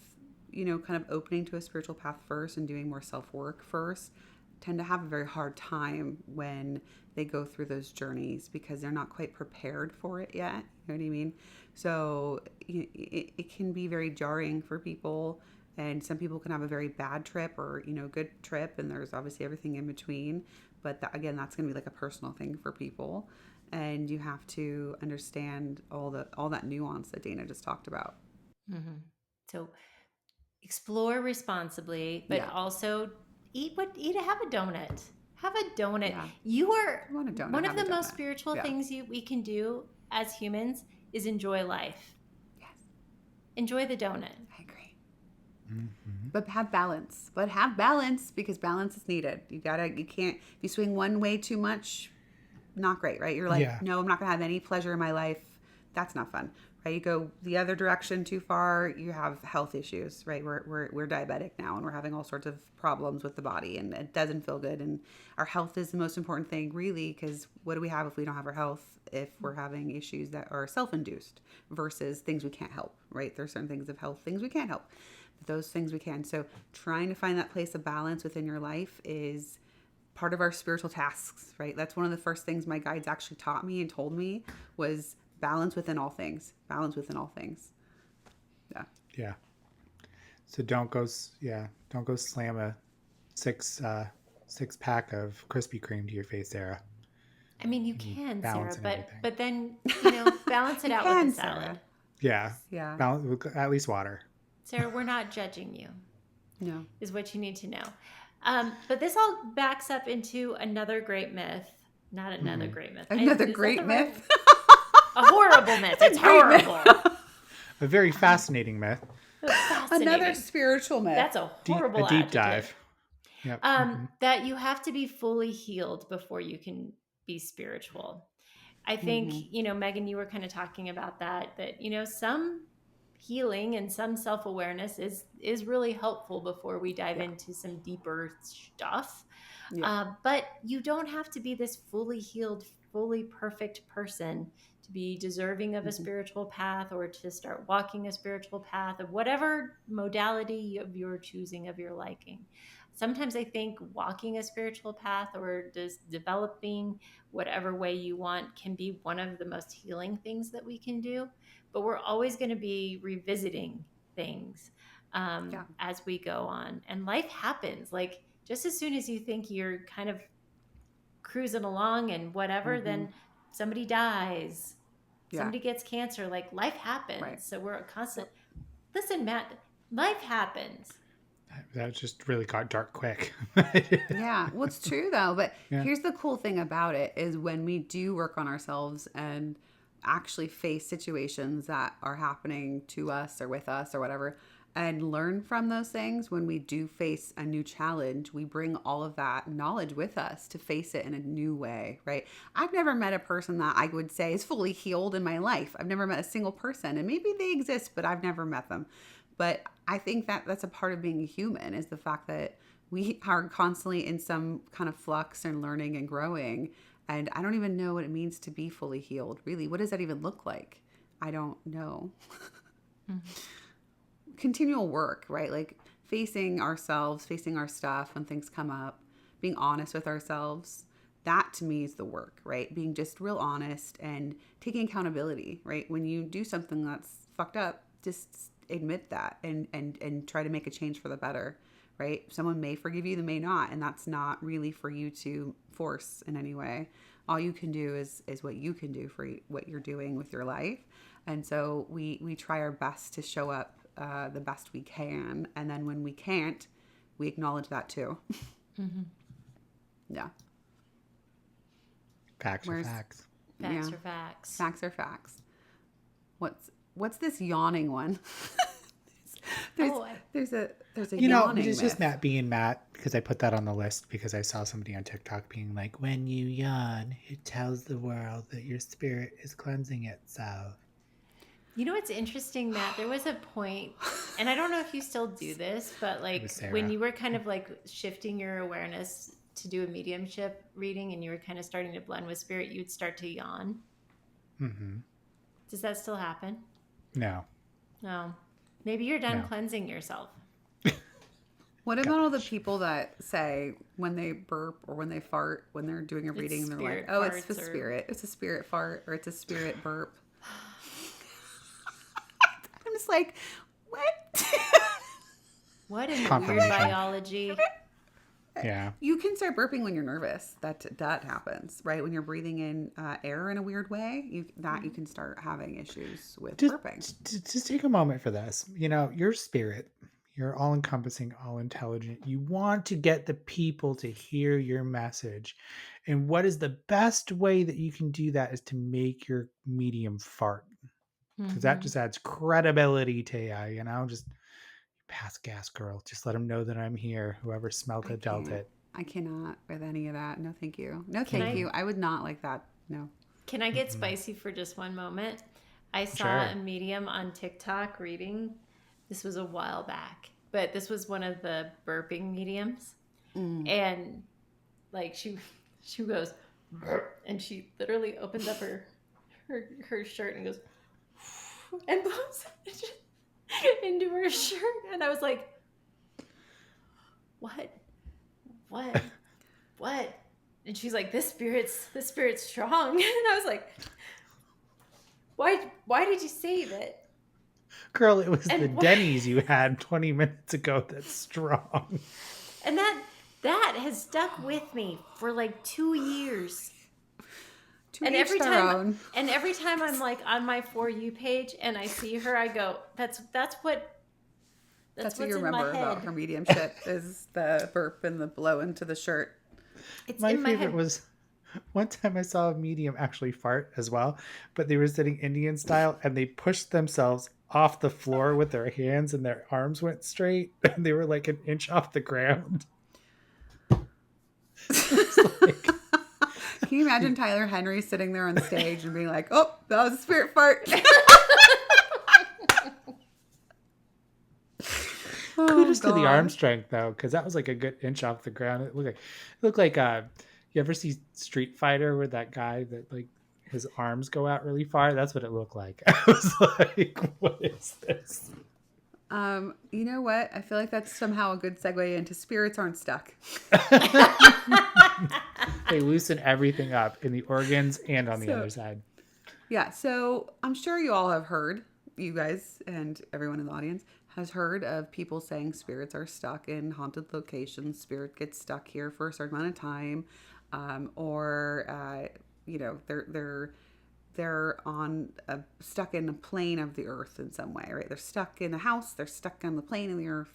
kind of opening to a spiritual path first and doing more self-work first, tend to have a very hard time when they go through those journeys because they're not quite prepared for it yet. You know what I mean? So it can be very jarring for people And some people can have a very bad trip or, good trip. And there's obviously everything in between. But again, that's going to be like a personal thing for people. And you have to understand all that nuance that Dana just talked about. Mm-hmm. So explore responsibly, but also have a donut. Have a donut. Yeah. You are I want a donut, one of have a the most donut. spiritual Yeah. things we can do as humans is enjoy life. Yes. Enjoy the donut. I agree. Mm-hmm. But have balance. Because balance is needed. You can't, if you swing one way too much, not great, right? You're like, no, I'm not gonna have any pleasure in my life. That's not fun, right? You go the other direction too far, you have health issues, right? We're diabetic now, and we're having all sorts of problems with the body, and it doesn't feel good. And our health is the most important thing, really, because what do we have if we don't have our health? If we're having issues that are self-induced versus things we can't help, right? There's certain things of health, things we can't help, but those things we can. So trying to find that place of balance within your life is part of our spiritual tasks, right? That's one of the first things my guides actually taught me and told me was balance within all things. Balance within all things. Yeah. Yeah. So don't go slam a six pack of Krispy Kreme to your face, Sarah. I mean, you can, Sarah, everything. but then balance it out with a salad. Sarah. Yeah. Yeah. Balance with at least water. Sarah, we're not judging you. No. Is what you need to know. But this all backs up into another great myth. Not another great myth. Another Is great that the right- myth. A horrible myth. It's horrible. A very fascinating myth. Fascinating. Another spiritual myth. That's a horrible a deep adjective. dive. Yep. That you have to be fully healed before you can be spiritual. I think, Megan, you were kind of talking about that some healing and some self-awareness is really helpful before we dive into some deeper stuff. Yeah. But you don't have to be this fully healed, fully perfect person to be deserving of a spiritual path or to start walking a spiritual path of whatever modality of your choosing, of your liking. Sometimes I think walking a spiritual path or just developing whatever way you want can be one of the most healing things that we can do. But we're always going to be revisiting things as we go on. And life happens. Like just as soon as you think you're kind of cruising along and whatever, then somebody dies. Somebody gets cancer. Like life happens. Right. So we're a constant. Listen, Matt, life happens. That just really got dark quick. Yeah, well, it's true though. But here's the cool thing about it is when we do work on ourselves and actually face situations that are happening to us or with us or whatever, and learn from those things, when we do face a new challenge, we bring all of that knowledge with us to face it in a new way, right? I've never met a person that I would say is fully healed in my life. I've never met a single person, and maybe they exist, but I've never met them. But I think that that's a part of being a human, is the fact that we are constantly in some kind of flux and learning and growing. And I don't even know what it means to be fully healed. Really, what does that even look like? I don't know. Continual work, right? Like facing ourselves, facing our stuff when things come up, being honest with ourselves. That to me is the work, right? Being just real honest and taking accountability, right? When you do something that's fucked up, just admit that and try to make a change for the better, right? Someone may forgive you, they may not, and that's not really for you to force in any way. All you can do is what you can do for what you're doing with your life. And so we try our best to show up the best we can, and then when we can't, we acknowledge that too. Yeah. Facts are facts. Facts are facts. Facts are facts. What's this yawning one? there's a yawning it's just myth. Matt being Matt, because I put that on the list because I saw somebody on TikTok being like, when you yawn, it tells the world that your spirit is cleansing itself. You know what's interesting, Matt? There was a point, and I don't know if you still do this, but like when you were kind of like shifting your awareness to do a mediumship reading and you were kind of starting to blend with spirit, you'd start to yawn. Mm-hmm. Does that still happen? No. No. Maybe you're done cleansing yourself. What about all the people that say when they burp or when they fart when they're doing a reading, they're like, oh, it's the spirit. It's a spirit fart or it's a spirit burp. I'm just like, what? What in the weird Confirmation. biology? Yeah. You can start burping when you're nervous. That happens, right? When you're breathing in air in a weird way, you can start having issues with burping. Just take a moment for this. You know, your spirit, you're all encompassing, all intelligent. You want to get the people to hear your message. And what is the best way that you can do that is to make your medium fart. Because that just adds credibility to you, you know, just pass gas, girl. Just let them know that I'm here. Whoever smelled it, dealt it. I cannot with any of that. No, thank you. No, Can thank you. I would not like that. No. Can I get spicy for just one moment? I saw a medium on TikTok reading. This was a while back, but this was one of the burping mediums. And like she goes, and she literally opens up her shirt and goes, and blows into her shirt. And I was like, what? And she's like, this spirit's strong. And I was like, why did you save it? Girl, it was And the why- Denny's you had 20 minutes ago that's strong. And that has stuck with me for like 2 years. To And each every their time own. I'm like on my For You page and I see her, I go, that's what That's what what's you in my remember about head. her mediumship is the burp and the blow into the shirt. It's My in my favorite head. was one time I saw a medium actually fart as well, but they were sitting Indian style and they pushed themselves off the floor with their hands and their arms went straight and they were like an inch off the ground. It's like, Can you imagine Tyler Henry sitting there on stage and being like, "Oh, that was a spirit fart." kudos to the God. arm strength though, because that was like a good inch off the ground. It looked like you ever see Street Fighter where that guy that like his arms go out really far? That's what it looked like. I was like, what is this? You know what? I feel like that's somehow a good segue into spirits aren't stuck. They loosen everything up in the organs and on the So- other side. Yeah, so I'm sure you all have heard, you guys and everyone in the audience has heard of people saying spirits are stuck in haunted locations. Spirit gets stuck here for a certain amount of time, or you know they're stuck in a plane of the earth in some way, right? They're stuck in the house. They're stuck on the plane of the earth.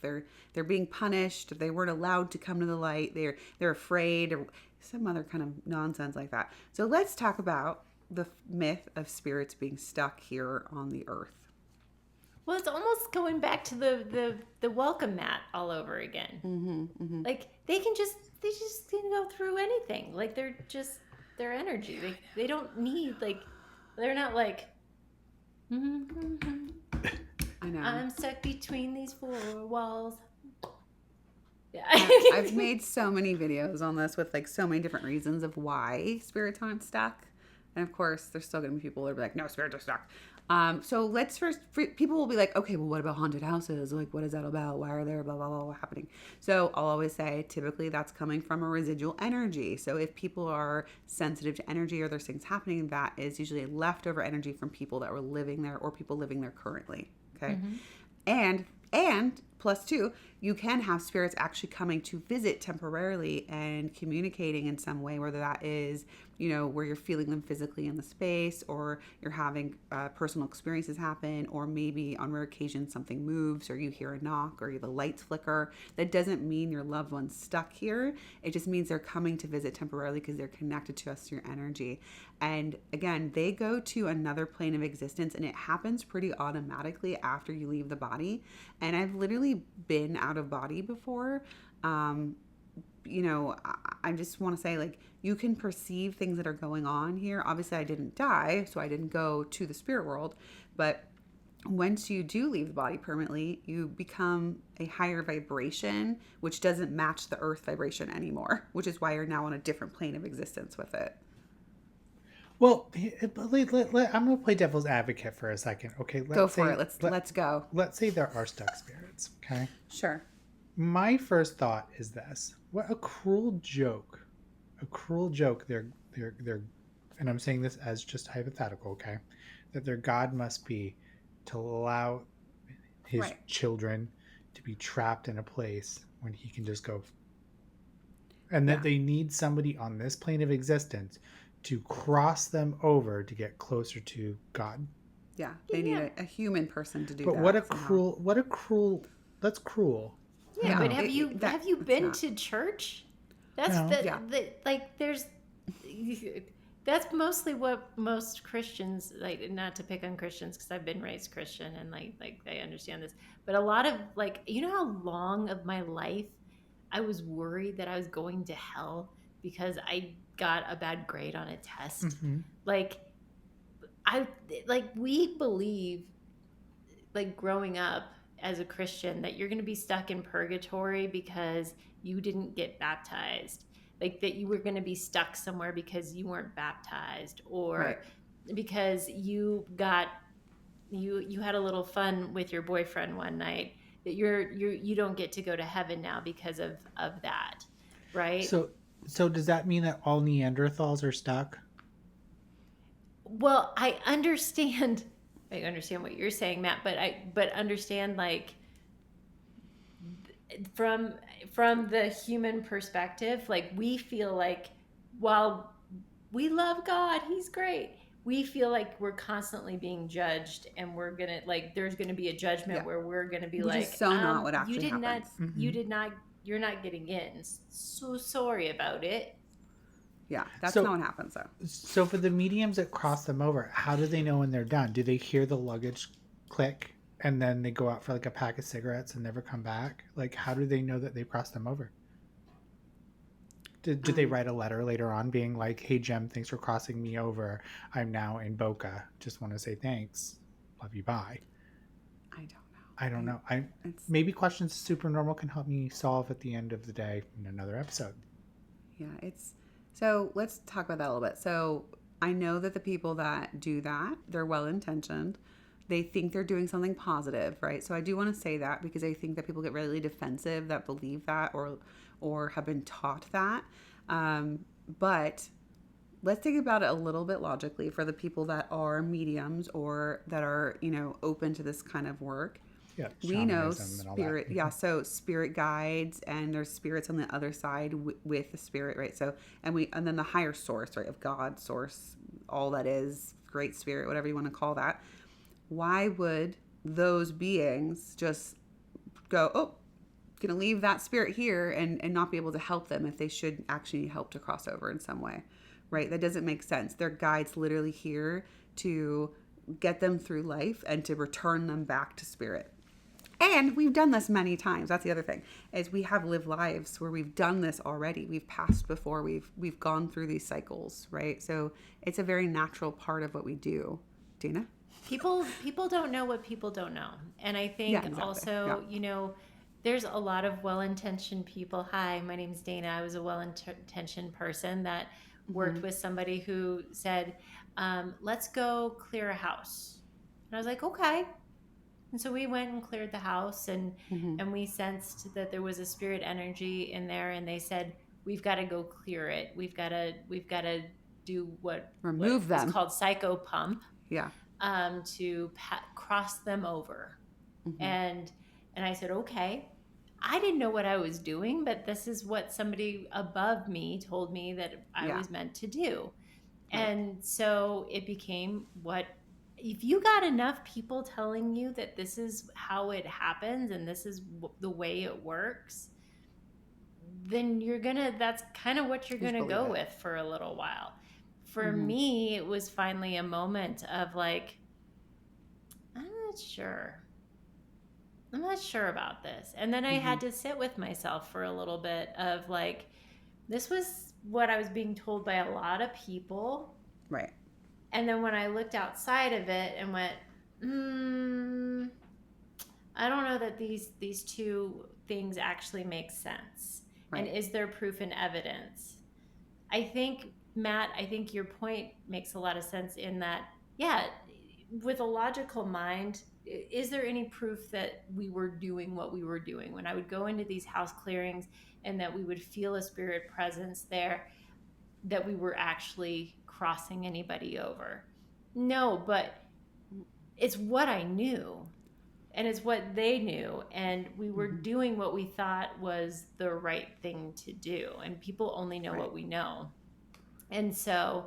They're being punished. They weren't allowed to come to the light. They're afraid, or some other kind of nonsense like that. So let's talk about the myth of spirits being stuck here on the earth. Well, it's almost going back to the welcome mat all over again. Like they just can go through anything. Like they're just their energy. They don't need like they're not like I know. I'm stuck between these four walls. Yeah. I've made so many videos on this with like so many different reasons of why spirits aren't stuck. And of course, there's still going to be people that are like, no, spirits are stuck. So let's first, people will be like, okay, well, what about haunted houses? Like, what is that about? Why are there blah, blah, blah, blah happening? So I'll always say, typically that's coming from a residual energy. So if people are sensitive to energy or there's things happening, that is usually leftover energy from people that were living there or people living there currently. Okay. And plus two, you can have spirits actually coming to visit temporarily and communicating in some way, whether that is, you know, where you're feeling them physically in the space, or you're having personal experiences happen, or maybe on rare occasions something moves, or you hear a knock, or the lights flicker. That doesn't mean your loved one's stuck here. It just means they're coming to visit temporarily because they're connected to us through energy. And again, they go to another plane of existence, and it happens pretty automatically after you leave the body. And I've literally been out of body before. You know, I just want to say, like, you can perceive things that are going on here. Obviously, I didn't die, so I didn't go to the spirit world. But once you do leave the body permanently, you become a higher vibration, which doesn't match the earth vibration anymore, which is why you're now on a different plane of existence with it. Well, I'm going to play devil's advocate for a second. Okay, Go for it. Let's go. Let's say there are stuck spirits. Okay. Sure. My first thought is this: what a cruel joke! A cruel joke. They're, and I'm saying this as just hypothetical. Okay, that their God must be to allow his Right. children to be trapped in a place when he can just go, and that Yeah. they need somebody on this plane of existence to cross them over to get closer to God. Yeah, they need Yeah. a human person to do But that. what a somehow. cruel, that's cruel. Yeah, Yeah, but have it- you it- that- have you it's been not. to church? That's No. Yeah. like there's that's mostly what most Christians, like, not to pick on Christians because I've been raised Christian and like I understand this, but a lot of, like, you know how long of my life I was worried that I was going to hell because I got a bad grade on a test. Mm-hmm. Like, I like we believe, like, growing up as a Christian, that you're going to be stuck in purgatory because you didn't get baptized, like that you were going to be stuck somewhere because you weren't baptized, or Right. because you had a little fun with your boyfriend one night, that you don't get to go to heaven now because of that, right? So does that mean that all Neanderthals are stuck? Well, I understand what you're saying, Matt, but understand, like, from the human perspective, like, we feel like while we love God, he's great, we feel like we're constantly being judged, and we're gonna, like, there's gonna be a judgment where we're gonna be Which like, is so not what actually you did happens. not, you did not, you're not getting in. So sorry about it. Yeah, that's So- not what happens though. So for the mediums that cross them over, how do they know when they're done? Do they hear the luggage click and then they go out for like a pack of cigarettes and never come back? Like, how do they know that they've crossed them over? Do they write a letter later on being like, hey, Jem, thanks for crossing me over. I'm now in Boca. Just want to say thanks. Love you. Bye. I don't know. It's Maybe questions SUPERnormal can help me solve at the end of the day in another episode. Yeah, so let's talk about that a little bit. So I know that the people that do that, they're well-intentioned. They think they're doing something positive, right? So I do want to say that because I think that people get really defensive that believe that or have been taught that. But let's think about it a little bit logically for the people that are mediums or that are, open to this kind of work. Yeah, We know shamanism and all spirit, that. yeah. So spirit guides, and there's spirits on the other side with the spirit, right? So, and then the higher source, right, of God, source, all that is, great spirit, whatever you want to call that. Why would those beings just go, oh, gonna leave that spirit here and not be able to help them if they should actually need help to cross over in some way, right? That doesn't make sense. Their guide's literally here to get them through life and to return them back to spirit. And we've done this many times. That's the other thing, is we have lived lives where we've done this already. We've passed before. We've gone through these cycles, right? So it's a very natural part of what we do. Dana? People don't know what people don't know. And I think Yeah, exactly. also, Yeah. there's a lot of well-intentioned people. Hi, my name's Dana. I was a well-intentioned person that worked with somebody who said, let's go clear a house. And I was like, okay. And so we went and cleared the house, and we sensed that there was a spirit energy in there, and they said, we've got to go clear it. We've got to do Remove them. It's called psycho pump. Yeah. To cross them over. And I said, okay. I didn't know what I was doing, but this is what somebody above me told me that I was meant to do. Right. And so it became if you got enough people telling you that this is how it happens and this is the way it works, then that's kind of what you're going to go with for a little while. For me, it was finally a moment of like, I'm not sure about this. And then I had to sit with myself for a little bit of like, this was what I was being told by a lot of people. Right. And then when I looked outside of it and went, I don't know that these two things actually make sense. Right. And is there proof and evidence? I think, Matt, your point makes a lot of sense in that, yeah, with a logical mind, is there any proof that we were doing what we were doing? When I would go into these house clearings and that we would feel a spirit presence there, that we were actually crossing anybody over? No, but it's what I knew. and it's what they knew, and we were doing what we thought was the right thing to do, and people only know what we know. And so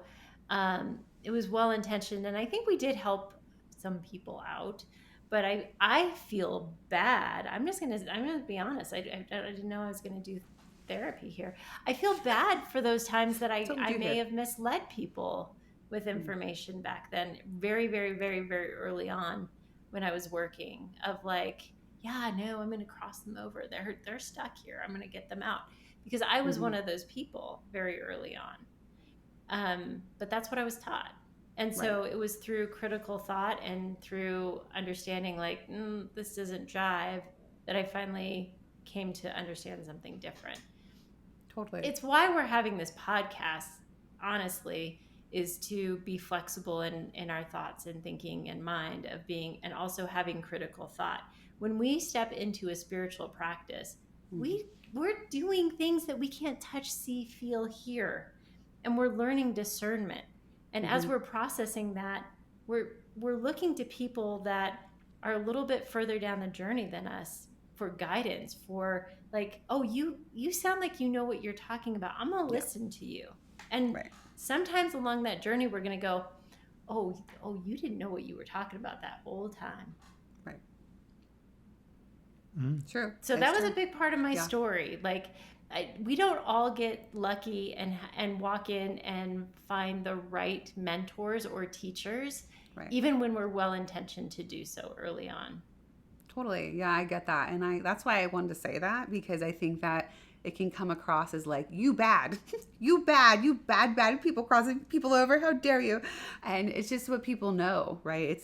it was well intentioned, and I think we did help some people out, but I feel bad. I'm gonna be honest. I didn't know I was gonna do therapy here. I feel bad for those times that I may have misled people with information back then, very, very, very, very early on when I was working, of like, yeah, no, I'm gonna cross them over. They're stuck here. I'm gonna get them out, because I was one of those people very early on. But that's what I was taught. And so it was through critical thought and through understanding, like, this doesn't jive, that I finally came to understand something different. Totally. It's why we're having this podcast, honestly, is to be flexible in our thoughts and thinking and mind of being, and also having critical thought. When we step into a spiritual practice, we're doing things that we can't touch, see, feel, hear, and we're learning discernment. And as we're processing that, we're looking to people that are a little bit further down the journey than us for guidance, for like, oh, you sound like you know what you're talking about. I'm going to listen to you. And sometimes along that journey, we're going to go, oh, you didn't know what you were talking about that whole time. Right. True. So that was a big part of my story. Like, we don't all get lucky and walk in and find the right mentors or teachers, even when we're well-intentioned to do so early on. Totally. Yeah, I get that. And that's why I wanted to say that, because I think that it can come across as like, you bad, you bad people crossing people over. How dare you? And it's just what people know, right?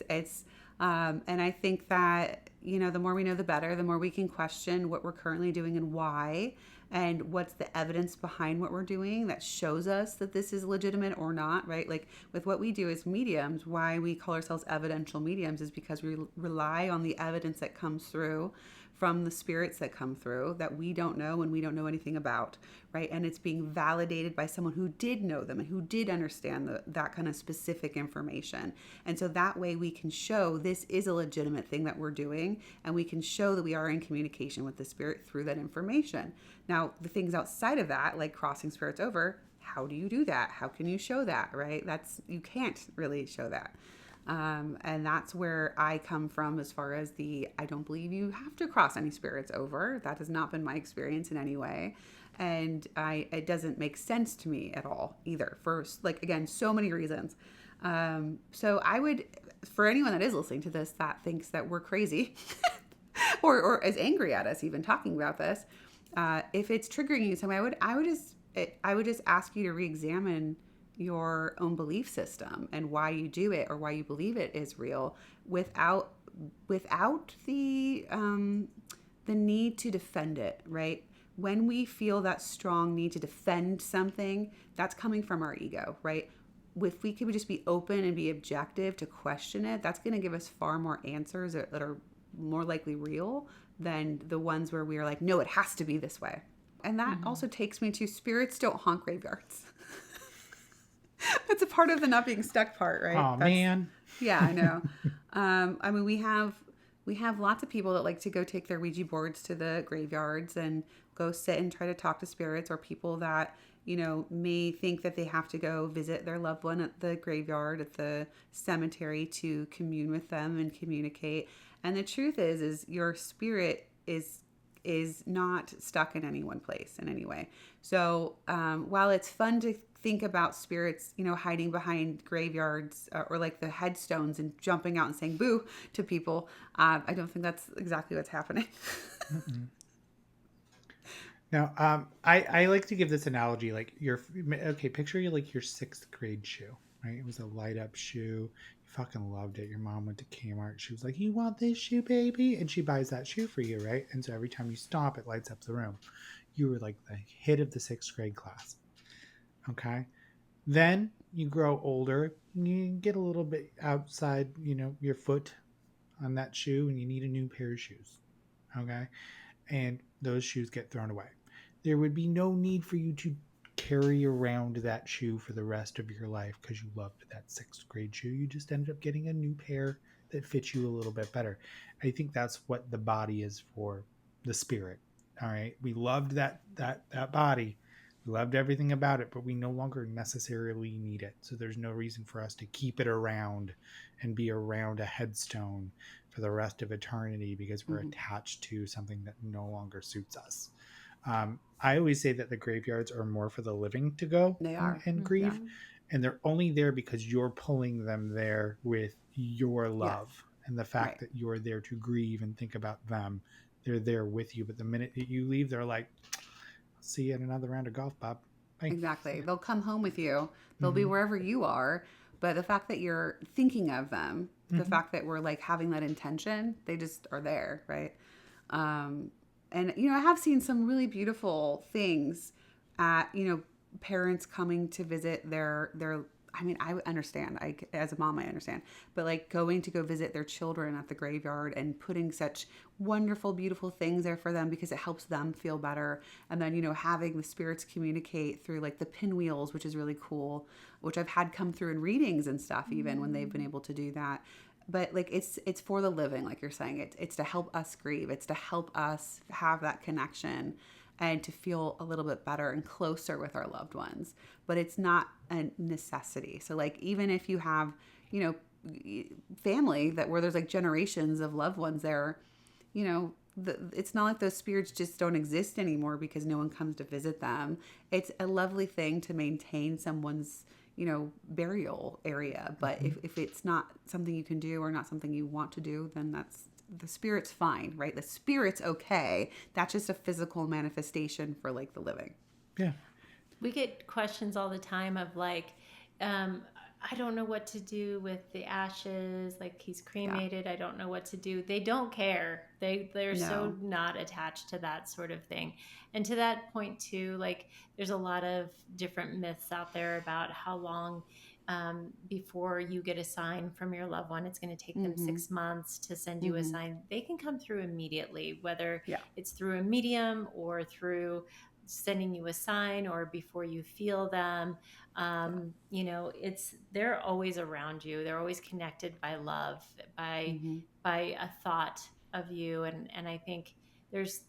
And I think that, the more we know, the better. The more we can question what we're currently doing and why, and what's the evidence behind what we're doing that shows us that this is legitimate or not, right? Like with what we do as mediums, why we call ourselves evidential mediums is because we rely on the evidence that comes through from the spirits that come through that we don't know and we don't know anything about, right? And it's being validated by someone who did know them and who did understand that kind of specific information. And so that way we can show this is a legitimate thing that we're doing, and we can show that we are in communication with the spirit through that information. Now, the things outside of that, like crossing spirits over, how do you do that? How can you show that, right? You can't really show that. And that's where I come from as far as I don't believe you have to cross any spirits over. That has not been my experience in any way. And it doesn't make sense to me at all either, for again, so many reasons. So I would, for anyone that is listening to this that thinks that we're crazy or is angry at us even talking about this, if it's triggering you some way, I would just ask you to re-examine your own belief system and why you do it or why you believe it is real, without the need to defend it, right? When we feel that strong need to defend something, that's coming from our ego, right? If we could just be open and be objective to question it, that's going to give us far more answers that are more likely real than the ones where we are like, no, it has to be this way. And that also takes me to spirits don't haunt graveyards. That's a part of the not being stuck part, right? Oh, man. Yeah, I know. I mean, we have lots of people that like to go take their Ouija boards to the graveyards and go sit and try to talk to spirits, or people that, may think that they have to go visit their loved one at the graveyard, at the cemetery, to commune with them and communicate. And the truth is your spirit is not stuck in any one place in any way. So while it's fun to think about spirits, hiding behind graveyards or like the headstones and jumping out and saying boo to people, I don't think that's exactly what's happening. Now, I like to give this analogy, like picture your 6th grade shoe, right? It was a light up shoe. You fucking loved it. Your mom went to Kmart. She was like, you want this shoe, baby? And she buys that shoe for you, right? And so every time you stop, it lights up the room. You were like the hit of the 6th grade class. Okay. Then you grow older, you get a little bit outside, your foot on that shoe, and you need a new pair of shoes. Okay. And those shoes get thrown away. There would be no need for you to carry around that shoe for the rest of your life because you loved that 6th grade shoe. You just ended up getting a new pair that fits you a little bit better. I think that's what the body is for the spirit. All right. We loved that body. We loved everything about it, but we no longer necessarily need it. So there's no reason for us to keep it around and be around a headstone for the rest of eternity because we're attached to something that no longer suits us. I always say that the graveyards are more for the living to go They are. and grieve. And they're only there because you're pulling them there with your love and the fact that you're there to grieve and think about them. They're there with you. But the minute that you leave, they're like, see you at another round of golf, Bob. Bye. Exactly. They'll come home with you. They'll be wherever you are. But the fact that you're thinking of them, the fact that we're like having that intention, they just are there, right? And, you know, I have seen some really beautiful things at, you know, parents coming to visit their I mean, I understand. As a mom, I understand. But like going to go visit their children at the graveyard and putting such wonderful, beautiful things there for them because it helps them feel better. And then, you know, having the spirits communicate through like the pinwheels, which is really cool, which I've had come through in readings and stuff, even when they've been able to do that. But like it's for the living, like you're saying. It's to help us grieve. It's to help us have that connection and to feel a little bit better and closer with our loved ones. But it's not a necessity. So like even if you have, you know, family that where there's like generations of loved ones there, you know, it's not like those spirits just don't exist anymore because no one comes to visit them. It's a lovely thing to maintain someone's, you know, burial area. But if it's not something you can do or not something you want to do, then that's, the spirit's fine, right? The spirit's okay. That's just a physical manifestation for like the living. Yeah. We get questions all the time of like, I don't know what to do with the ashes. Like he's cremated. I don't know what to do. They don't care. They're so not attached to that sort of thing. And to that point too, like there's a lot of different myths out there about how long before you get a sign from your loved one. It's going to take them 6 months to send you a sign. They can come through immediately, whether it's through a medium or through sending you a sign or before you feel them. You know, they're always around you. They're always connected by love, by a thought of you. And I think there's,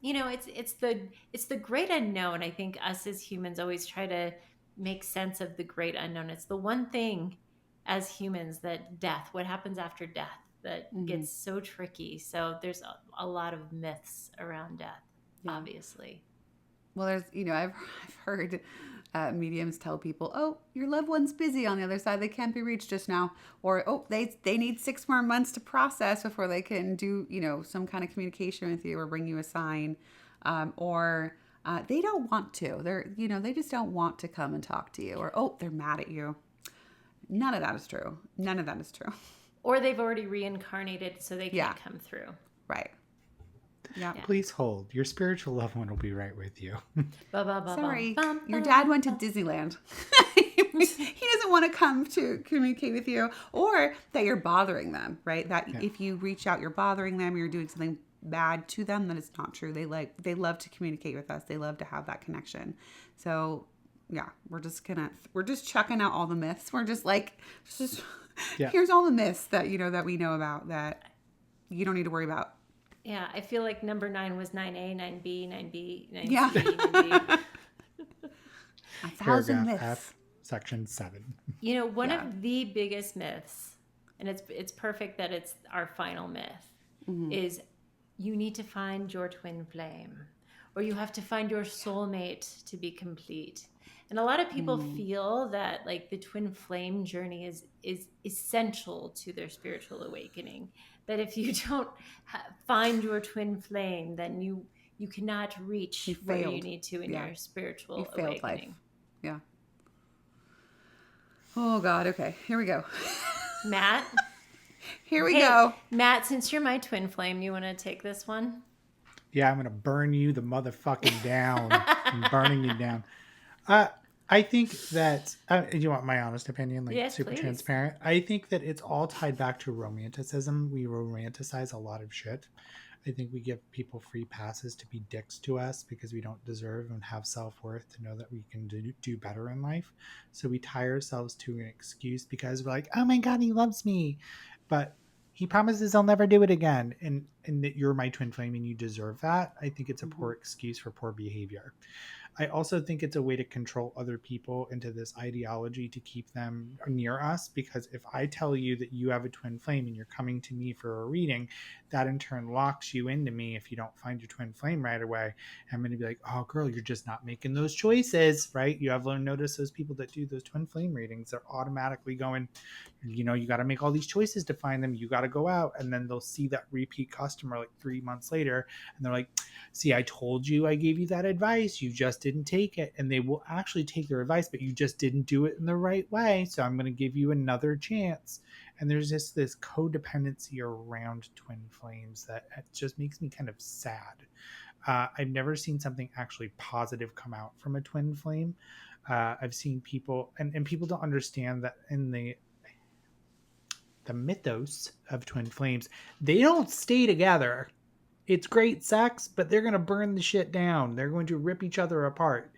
you know, it's the great unknown. I think us as humans always try to make sense of the great unknown. It's the one thing as humans that death, what happens after death, that gets so tricky. So there's a lot of myths around death, obviously. Well, there's, you know, I've heard mediums tell people, oh, your loved one's busy on the other side. They can't be reached just now. Or, oh, they need 6 more months to process before they can do, you know, some kind of communication with you or bring you a sign. Or they don't want to. They're, you know, they just don't want to come and talk to you. Or, oh, they're mad at you. None of that is true. None of that is true. Or they've already reincarnated, so they can't come through. Right. Yeah. Please hold. Your spiritual loved one will be right with you. Sorry, your dad went to Disneyland. He doesn't want to come to communicate with you, or that you're bothering them, right? That if you reach out, you're bothering them, you're doing something bad to them, then it's not true. They love to communicate with us. They love to have that connection. So yeah, we're just chucking out all the myths. We're just like, here's all the myths that, you know, that we know about that you don't need to worry about. Yeah, I feel like number 9 was 9A, 9B, 9B, 9C, Yeah. 9D. 1,000 myths. F, section 7. You know, one of the biggest myths, and it's perfect that it's our final myth, is you need to find your twin flame, or you have to find your soulmate to be complete. And a lot of people feel that like the twin flame journey is essential to their spiritual awakening. That if you don't find your twin flame, then you cannot reach where you need to in your spiritual awakening. Life. Yeah. Oh God. Okay. Here we go. Matt. Here we go. Matt, since you're my twin flame, you want to take this one? Yeah, I'm going to burn you the motherfucking down. I'm burning you down. I think that, you want my honest opinion, like yes, super please. transparent? I think that it's all tied back to romanticism. We romanticize a lot of shit. I think we give people free passes to be dicks to us because we don't deserve and have self-worth to know that we can do better in life. So we tie ourselves to an excuse because we're like, oh my God, he loves me. But he promises he'll never do it again, and that you're my twin flame and you deserve that. I think it's a poor excuse for poor behavior. I also think it's a way to control other people into this ideology to keep them near us, because if I tell you that you have a twin flame and you're coming to me for a reading, that in turn locks you into me if you don't find your twin flame right away. I'm going to be like, oh girl, you're just not making those choices, right? You have noticed those people that do those twin flame readings, they're automatically going, you know, you got to make all these choices to find them. You got to go out. And then they'll see that repeat customer like 3 months later. And they're like, see, I told you, I gave you that advice. You just didn't take it. And they will actually take their advice, but you just didn't do it in the right way. So I'm going to give you another chance. And there's just this codependency around twin flames that it just makes me kind of sad. I've never seen something actually positive come out from a twin flame. I've seen people, and people don't understand that in the mythos of twin flames, they don't stay together. It's great sex, but they're going to burn the shit down. They're going to rip each other apart.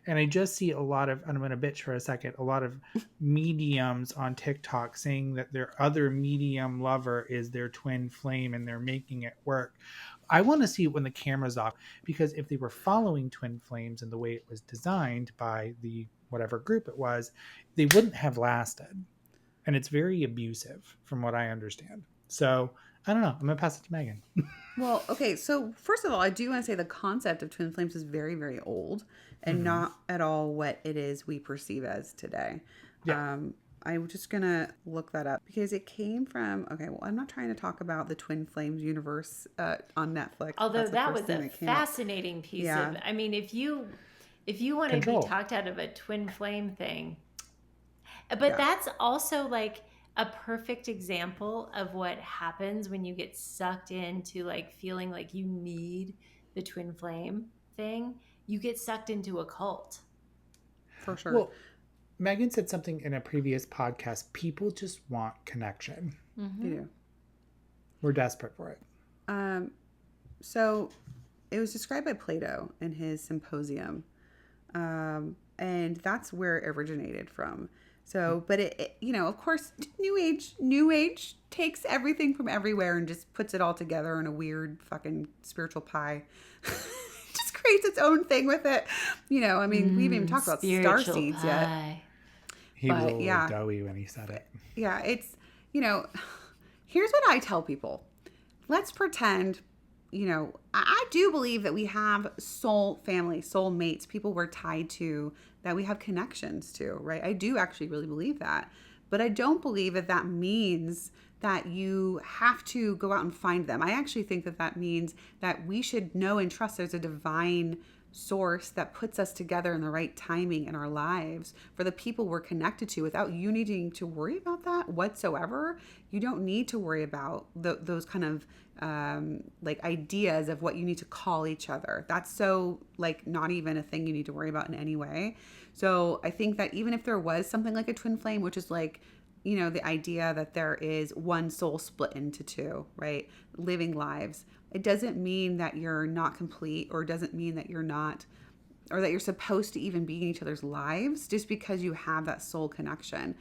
And I just see a lot of, and I'm going to bitch for a second, a lot of mediums on TikTok saying that their other medium lover is their twin flame and they're making it work. I want to see it when the camera's off, because if they were following twin flames in the way it was designed by the whatever group it was, they wouldn't have lasted. And it's very abusive from what I understand. So I don't know. I'm going to pass it to Megan. Well, okay. So first of all, I do want to say the concept of twin flames is very, very old and not at all what it is we perceive as today. Yeah. I'm just going to look that up because it came from, okay, well, I'm not trying to talk about the Twin Flames universe on Netflix. Although that was a fascinating piece of, I mean, if you want to be talked out of a twin flame thing, but that's also like a perfect example of what happens when you get sucked into like feeling like you need the twin flame thing. You get sucked into a cult. For sure. Well, Megan said something in a previous podcast. People just want connection. They do. We're desperate for it. So it was described by Plato in his Symposium. And that's where it originated from. So, but it, you know, of course, New Age takes everything from everywhere and just puts it all together in a weird fucking spiritual pie. Just creates its own thing with it. You know, I mean, we haven't even talked about star seeds yet. He was a little doughy when he said it. Yeah, it's, you know, here's what I tell people. Let's pretend, you know, I do believe that we have soul family, soul mates, people we're tied to, that we have connections to, right? I do actually really believe that. But I don't believe that that means that you have to go out and find them. I actually think that that means that we should know and trust there's a divine source that puts us together in the right timing in our lives for the people we're connected to without you needing to worry about that whatsoever. You don't need to worry about those kind of like ideas of what you need to call each other. That's so like not even a thing you need to worry about in any way. So I think that even if there was something like a twin flame, which is like, you know, the idea that there is one soul split into two, right? Living lives. It doesn't mean that you're not complete, or doesn't mean that you're not, or that you're supposed to even be in each other's lives just because you have that soul connection.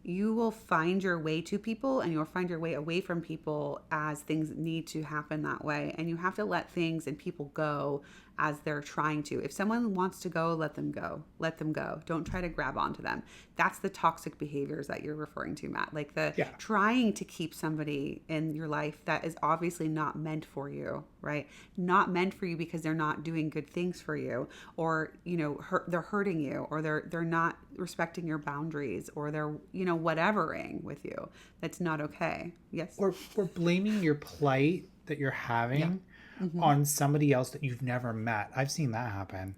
You will find your way to people and you'll find your way away from people as things need to happen that way. And you have to let things and people go as they're trying to. If someone wants to go, let them go. Let them go. Don't try to grab onto them. That's the toxic behaviors that you're referring to, Matt. Like the trying to keep somebody in your life that is obviously not meant for you, right? Not meant for you because they're not doing good things for you, or, you know, they're hurting you, or they're not respecting your boundaries, or they're, you know, whatevering with you. That's not okay. Yes. Or blaming your plight that you're having on somebody else that you've never met. I've seen that happen.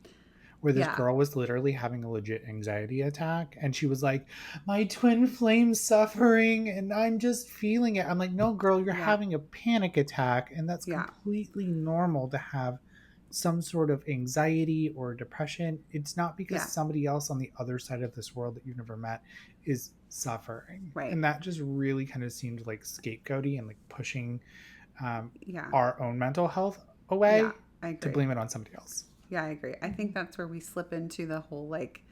Where this girl was literally having a legit anxiety attack, and she was like, my twin flame's suffering and I'm just feeling it. I'm like, no, girl, you're having a panic attack, and that's completely normal to have some sort of anxiety or depression. It's not because somebody else on the other side of this world that you've never met is suffering. Right. And that just really kind of seemed like scapegoaty and like pushing our own mental health away to blame it on somebody else. Yeah, I agree. I think that's where we slip into the whole like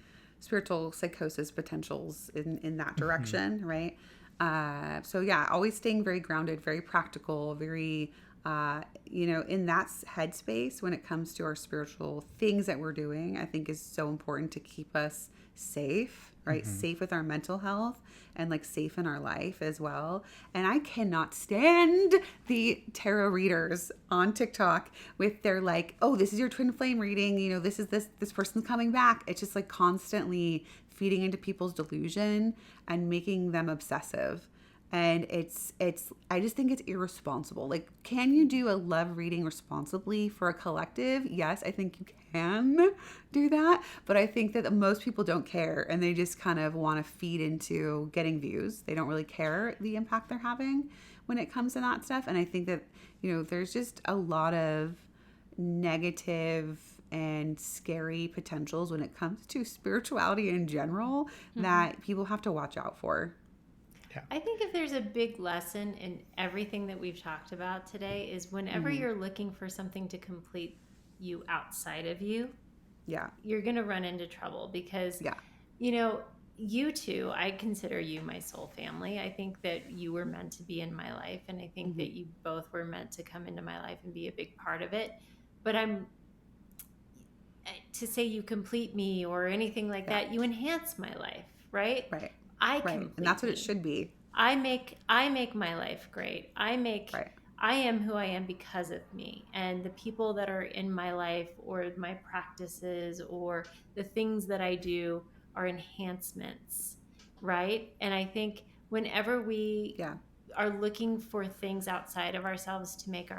spiritual psychosis potentials in that direction, right? So yeah, always staying very grounded, very practical, very, in that headspace when it comes to our spiritual things that we're doing, I think is so important to keep us safe, right? Safe with our mental health and like safe in our life as well. And I cannot stand the tarot readers on TikTok with their like, oh, this is your twin flame reading. This is this person's coming back. It's just like constantly feeding into people's delusion and making them obsessive. And I just think it's irresponsible. Like, can you do a love reading responsibly for a collective? Yes, I think you can do that. But I think that most people don't care and they just kind of want to feed into getting views. They don't really care the impact they're having when it comes to that stuff. And I think that, there's just a lot of negative and scary potentials when it comes to spirituality in general that people have to watch out for. Yeah. I think if there's a big lesson in everything that we've talked about today is whenever you're looking for something to complete you outside of you, you're going to run into trouble because, you two, I consider you my soul family. I think that you were meant to be in my life, and I think that you both were meant to come into my life and be a big part of it. But to say you complete me or anything like that, you enhance my life, right? Right. And that's what it should be. I make my life great. I am who I am because of me, and the people that are in my life or my practices or the things that I do are enhancements, right? And I think whenever we are looking for things outside of ourselves to make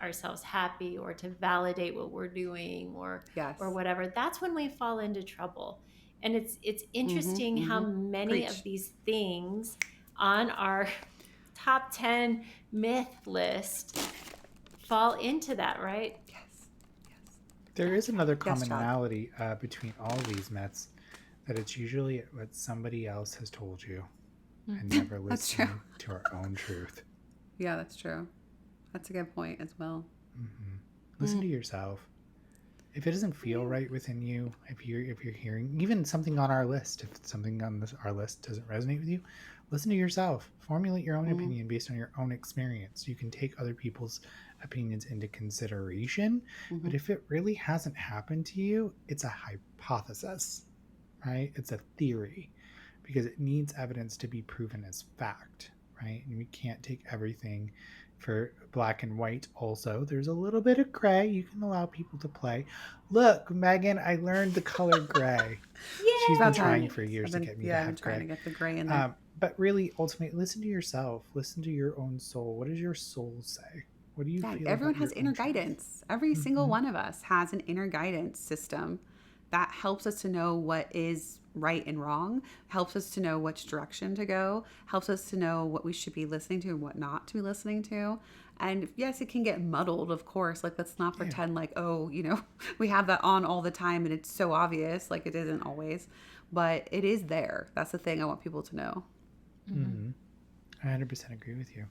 ourselves happy or to validate what we're doing or whatever, that's when we fall into trouble. And it's interesting how many of these things on our top 10 myth list fall into that, right? Yes. There is another commonality between all these myths, that it's usually what somebody else has told you and never listening to our own truth. Yeah, that's true. That's a good point as well. Listen to yourself. If it doesn't feel right within you, if you're hearing even something on our list, if something on our list doesn't resonate with you, listen to yourself. Formulate your own opinion based on your own experience. You can take other people's opinions into consideration, but if it really hasn't happened to you, it's a hypothesis, right? It's a theory because it needs evidence to be proven as fact, right? And we can't take everything for black and white. Also, there's a little bit of gray. You can allow people to play. Look, Megan, I learned the color gray. She's been trying for years to get me to have I'm trying gray. to get the gray in there. But really, ultimately, listen to yourself. Listen to your own soul. What does your soul say? What do you feel? Everyone has inner guidance. Every single one of us has an inner guidance system that helps us to know what is right and wrong, helps us to know which direction to go, helps us to know what we should be listening to and what not to be listening to. And yes, it can get muddled, of course. Like, let's not pretend like, we have that on all the time and it's so obvious. Like, it isn't always, but it is there. That's the thing I want people to know. I 100% agree with you.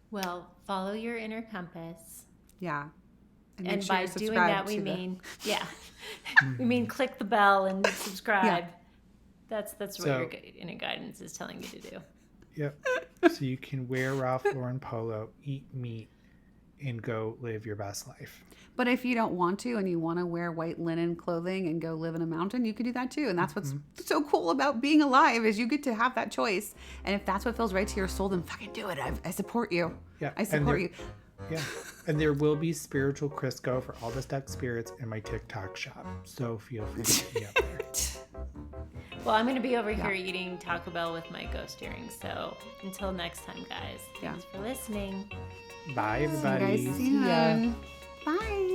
Well, follow your inner compass. Yeah. And by doing that, we mean click the bell and subscribe. That's what your inner guidance is telling you to do. Yep. So you can wear Ralph Lauren polo, eat meat, and go live your best life. But if you don't want to and you want to wear white linen clothing and go live in a mountain, you can do that too. And that's what's so cool about being alive is you get to have that choice. And if that's what feels right to your soul, then fucking do it. I support you. Yeah. I support you. Yeah. And there will be spiritual Crisco for all the stuck spirits in my TikTok shop. So feel free to hit me up there. Well, I'm going to be over here eating Taco Bell with my ghost earrings. So until next time, guys. Thanks for listening. Bye, everybody. See you guys soon. Bye.